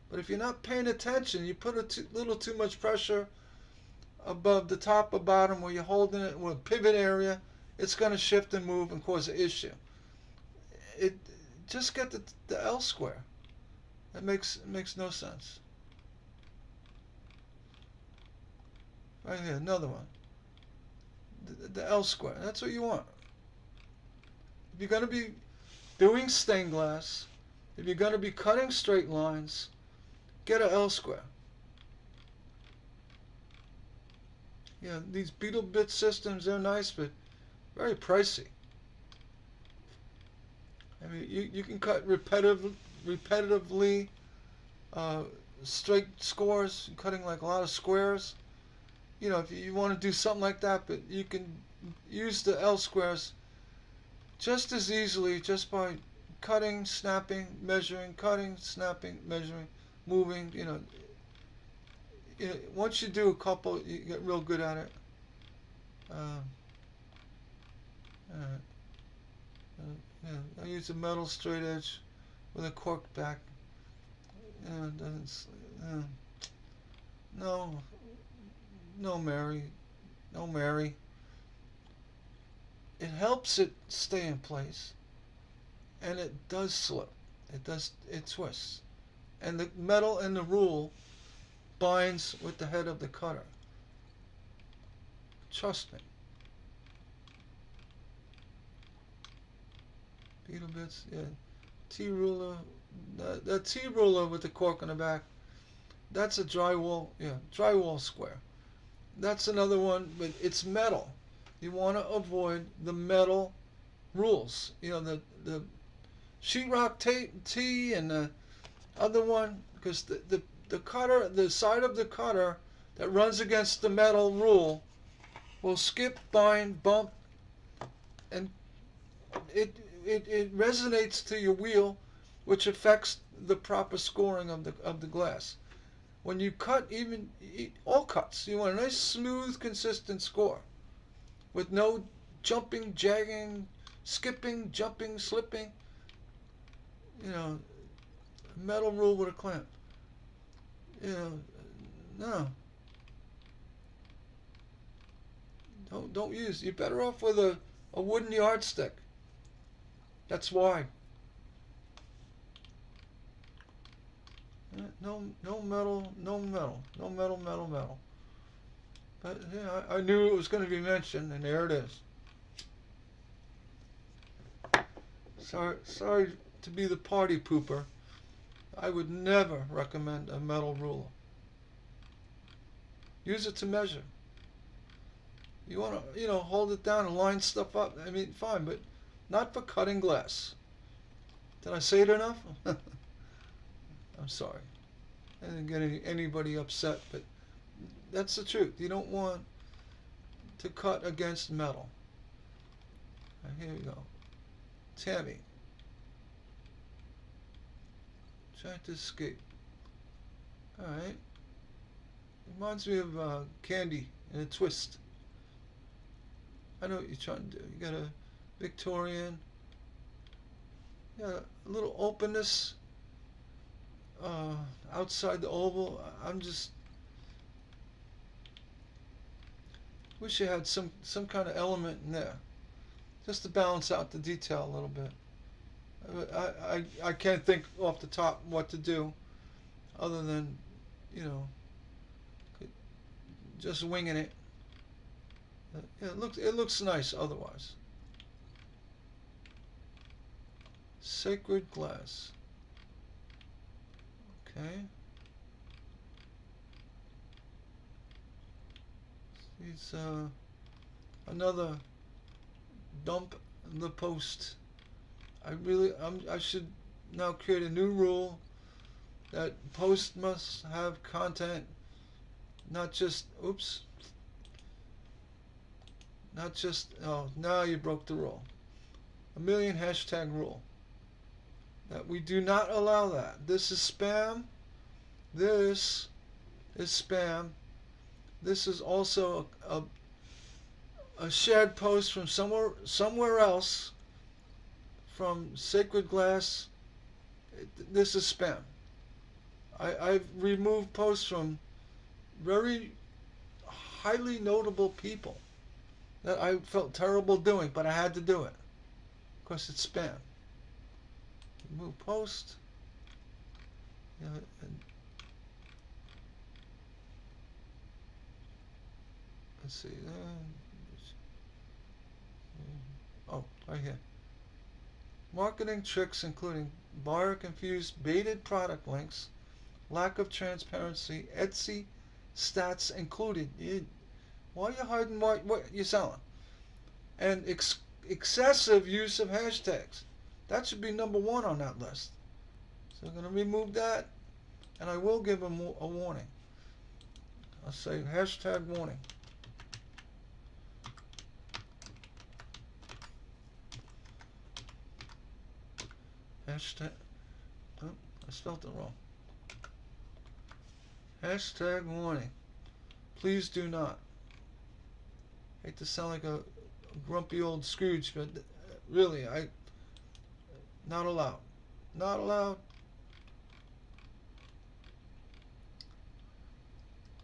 But if you're not paying attention, you put a little too much pressure above the top or bottom where you're holding it with a pivot area, it's going to shift and move and cause an issue. Just get the L square. It makes no sense. Right here, another one. The L square. That's what you want. If you're going to be doing stained glass, if you're going to be cutting straight lines, get an L square. Yeah, these Beetle bit systems, they're nice, but very pricey. I mean, you can cut repetitively straight scores, cutting like a lot of squares. You know, if you want to do something like that, but you can use the L squares just as easily just by cutting, snapping, measuring, cutting, snapping, measuring, moving. You know, once you do a couple, you get real good at it. Alright. Yeah, I use a metal straight edge with a cork back. It doesn't. Uh, no, no, Mary, no, Mary. It helps it stay in place, and it does slip. It does. It twists, and the metal and the rule binds with the head of the cutter. Trust me. Beetle bits, yeah. T-ruler, the T-ruler with the cork on the back, that's a drywall, yeah, drywall square. That's another one, but it's metal. You want to avoid the metal rules. You know, the sheetrock T and the other one, because the cutter, the side of the cutter that runs against the metal rule will skip, bind, bump, and it resonates to your wheel, which affects the proper scoring of the glass. When you cut, even all cuts, you want a nice, smooth, consistent score with no jumping, jagging, skipping, jumping, slipping. You know, metal rule with a clamp. You know, no. Don't use. You're better off with a wooden yardstick. That's why. No metal, no metal, no metal. But yeah, I knew it was going to be mentioned, and there it is. Sorry to be the party pooper. I would never recommend a metal ruler. Use it to measure. You want to, hold it down and line stuff up. I mean, fine, but not for cutting glass. Did I say it enough? I'm sorry. I didn't get anybody upset, but that's the truth. You don't want to cut against metal. Right, here we go. Tammy. Trying to escape. Alright. Reminds me of Candy in a twist. I know what you're trying to do. You got a Victorian. You got a little openness outside the oval. I'm just wish you had some kind of element in there, just to balance out the detail a little bit. I can't think off the top what to do, other than, just winging it. Yeah, it looks nice otherwise. Sacred glass. Okay. It's another dump in the post. I should now create a new rule that post must have content, not just, oh, now you broke the rule. A million hashtag rule. That we do not allow that. This is spam. This is spam. This is also a shared post from somewhere else, from Sacred Glass. This is spam. I've removed posts from very highly notable people that I felt terrible doing, but I had to do it because it's spam. Remove post. Let's see. Oh, right here. Marketing tricks including buyer confused, baited product links, lack of transparency, Etsy stats included. Why are you hiding what you're selling? And excessive use of hashtags. That should be number 1 on that list. So I'm going to remove that, and I will give them a warning. I'll say hashtag warning. Hashtag, oh, I spelled it wrong. Hashtag warning. Please do not. I hate to sound like a grumpy old Scrooge, but really, not allowed. Not allowed.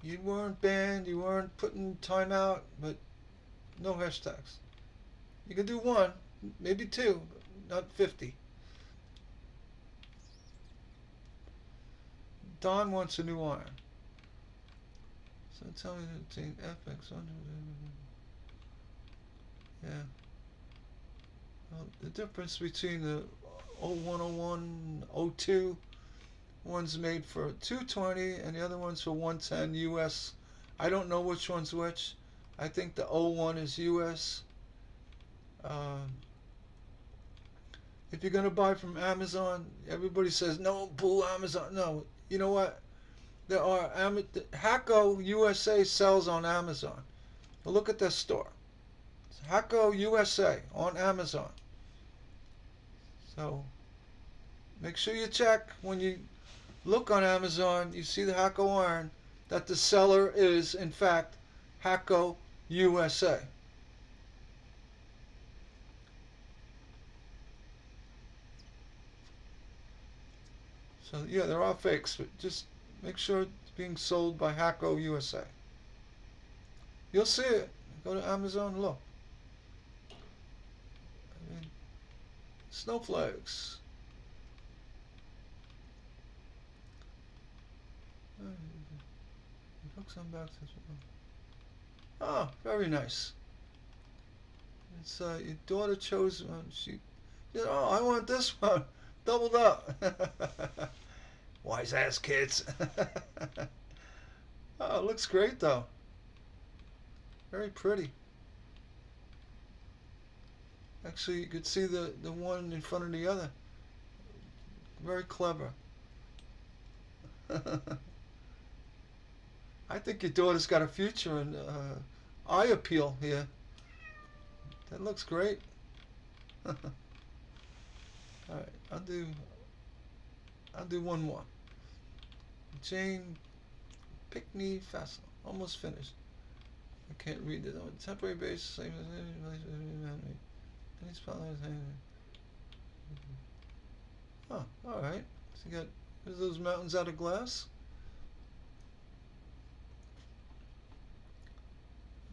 You weren't banned, you weren't put in timeout, but no hashtags. You can do one, maybe two, but not 50. Don wants a new iron. So tell me the team FX under. Yeah. Well, the difference between the 0101, 02, one's made for 220 and the other one's for 110 US. I don't know which one's which. I think the 01 is US. If you're gonna buy from Amazon, everybody says no, boo Amazon. No, you know what? There are Hacko USA sells on Amazon. Well, look at this store. It's Hacko USA on Amazon. So make sure you check when you look on Amazon. You see the Hacko iron that the seller is in fact Hacko USA. So yeah, there are fakes, but just make sure it's being sold by Hacko USA. You'll see it. Go to Amazon and look. I mean, snowflakes. Oh, very nice. It's your daughter chose one. She said, "Oh, I want this one, doubled up." Wise ass kids. Oh, it looks great though. Very pretty. Actually, you could see the one in front of the other. Very clever. I think your daughter's got a future in eye appeal here. That looks great. All right, I'll do one more. Jane Pickney Fassel, almost finished. I can't read it on a temporary basis. Same as any spotlight. Oh, all right. So you got those mountains out of glass.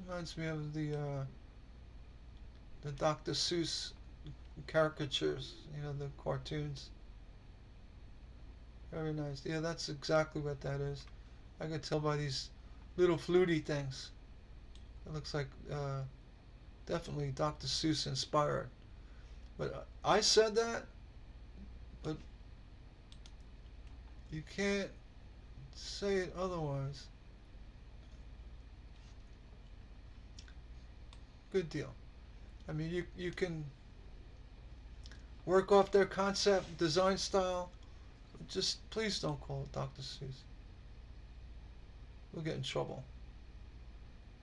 Reminds me of the Dr. Seuss caricatures, you know, the cartoons. Very nice. Yeah, that's exactly what that is. I can tell by these little fluty things. It looks like definitely Dr. Seuss inspired. But I said that, but you can't say it otherwise. Good deal. I mean, you can work off their concept, design style. Just please don't call it Dr. Seuss. We'll get in trouble.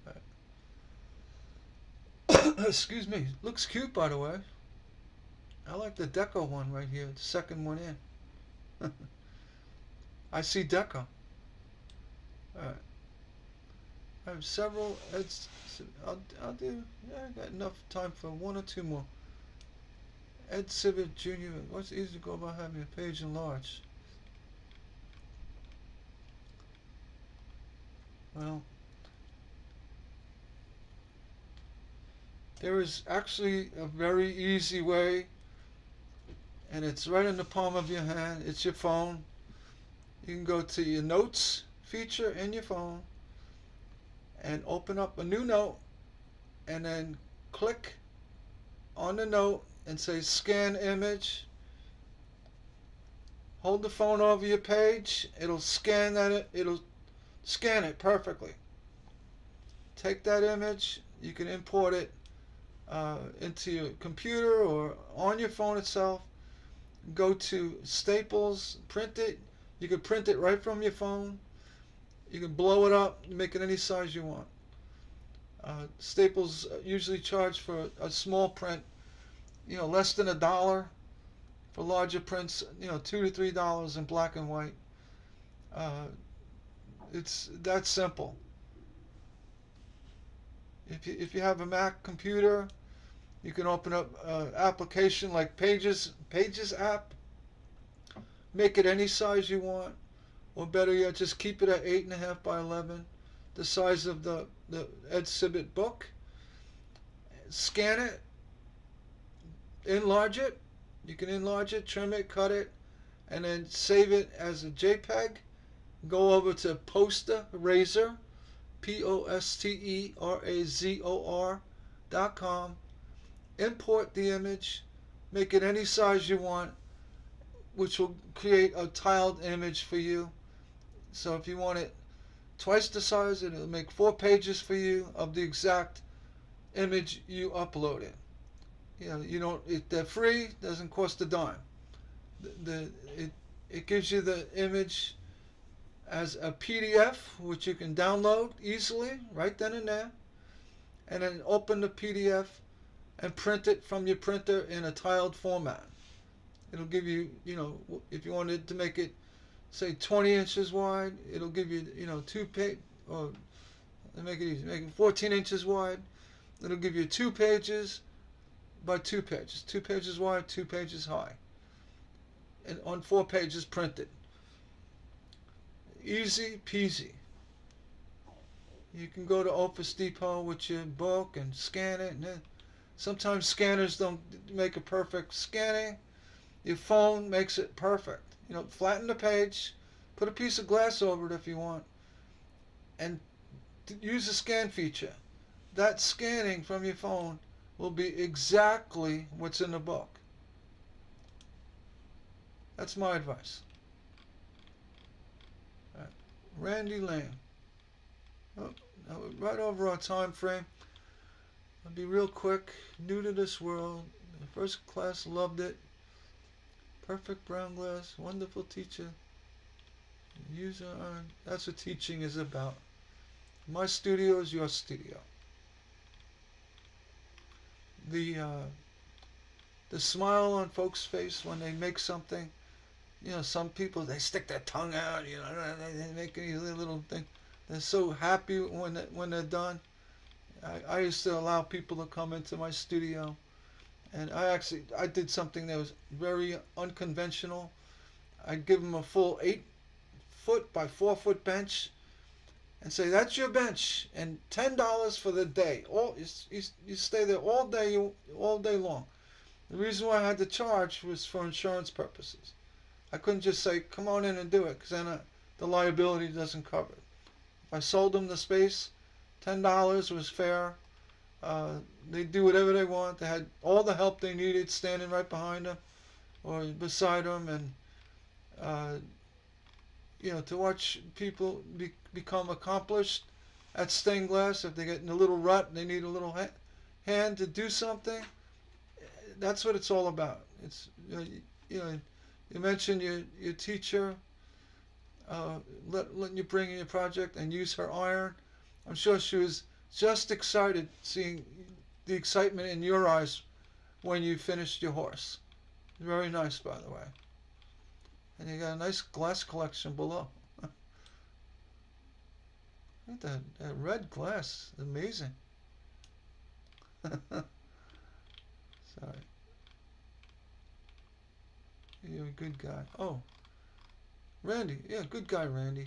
Right. Excuse me. Looks cute, by the way. I like the Deco one right here, the second one in. I see Deco. Alright. I have several. I'll do. Yeah, I got enough time for one or two more. Ed Sibbett Jr. What's easy to go about having a page enlarged? Well, there is actually a very easy way, and it's right in the palm of your hand. It's your phone. You can go to your notes feature in your phone and open up a new note and then click on the note and say scan image. Hold the phone over your page. It'll scan it perfectly. Take that image. You can import it into your computer or on your phone itself. Go to Staples, print it. You can print it right from your phone. You can blow it up, make it any size you want. Staples usually charge for a small print, less than $1. For larger prints, $2 to $3 in black and white. It's that simple. If you have a Mac computer, You can open up an application like Pages app, make it any size you want, or better yet, just keep it at 8.5 by 11, the size of the Ed Sibbett book. Scan it, enlarge it. You can enlarge it, trim it, cut it, and then save it as a JPEG. Go over to Posterazor, POSTERAZOR.com. Import the image, make it any size you want, which will create a tiled image for you. So if you want it twice the size, it'll make 4 pages for you of the exact image you uploaded. You don't. They're free. Doesn't cost a dime. It gives you the image as a PDF, which you can download easily right then and there, and then open the PDF and print it from your printer in a tiled format. It'll give you, if you wanted to make it, say 20 inches wide, it'll give you, 2 page, or make it easy, make it 14 inches wide. It'll give you 2 pages by 2 pages, 2 pages wide, 2 pages high, and on 4 pages printed. Easy peasy. You can go to Office Depot with your book and scan it, and then sometimes scanners don't make a perfect scanning. Your phone makes it perfect. Flatten the page, put a piece of glass over it if you want, and use the scan feature. That scanning from your phone will be exactly what's in the book. That's my advice. Right. Randy Lane. Oh, right over our time frame. I'll be real quick. New to this world. First class, loved it. Perfect brown glass. Wonderful teacher. User earned. That's what teaching is about. My studio is your studio. The smile on folks' face when they make something. Some people, they stick their tongue out. They make any little thing. They're so happy when they're done. I used to allow people to come into my studio, and I did something that was very unconventional. I'd give them a full 8-foot by 4-foot bench, and say, that's your bench, and $10 for the day. You stay there all day long. The reason why I had to charge was for insurance purposes. I couldn't just say, come on in and do it, because then the liability doesn't cover it. If I sold them the space, $10 was fair. They do whatever they want. They had all the help they needed standing right behind them or beside them, and to watch people become accomplished at stained glass. If they get in a little rut and they need a little hand to do something, that's what it's all about. It's you mentioned your teacher letting you bring in your project and use her iron. I'm sure she was just excited seeing the excitement in your eyes when you finished your horse. Very nice, by the way. And you got a nice glass collection below. Look at that red glass. Amazing. Sorry. You're a good guy. Oh. Randy. Yeah, good guy, Randy.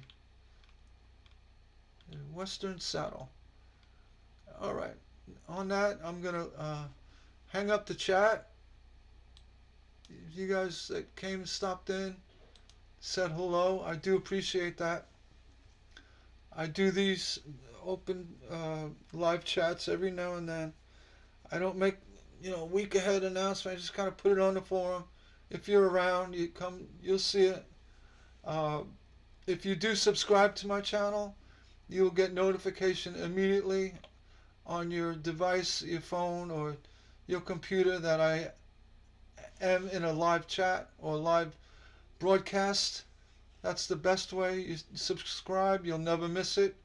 Western Saddle. Alright. On that, I'm going to hang up the chat. If you guys that came and stopped in, said hello, I do appreciate that. I do these open live chats every now and then. I don't make week ahead announcement. I just kind of put it on the forum. If you're around, you come, you'll see it. If you do subscribe to my channel, you'll get notification immediately on your device, your phone, or your computer that I am in a live chat or live broadcast. That's the best way. You subscribe, you'll never miss it.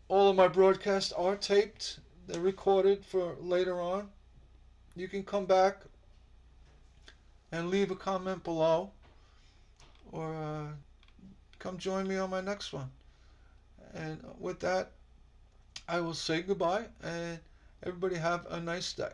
All of my broadcasts are taped. They're recorded for later on. You can come back and leave a comment below, or come join me on my next one. And with that, I will say goodbye, and everybody have a nice day.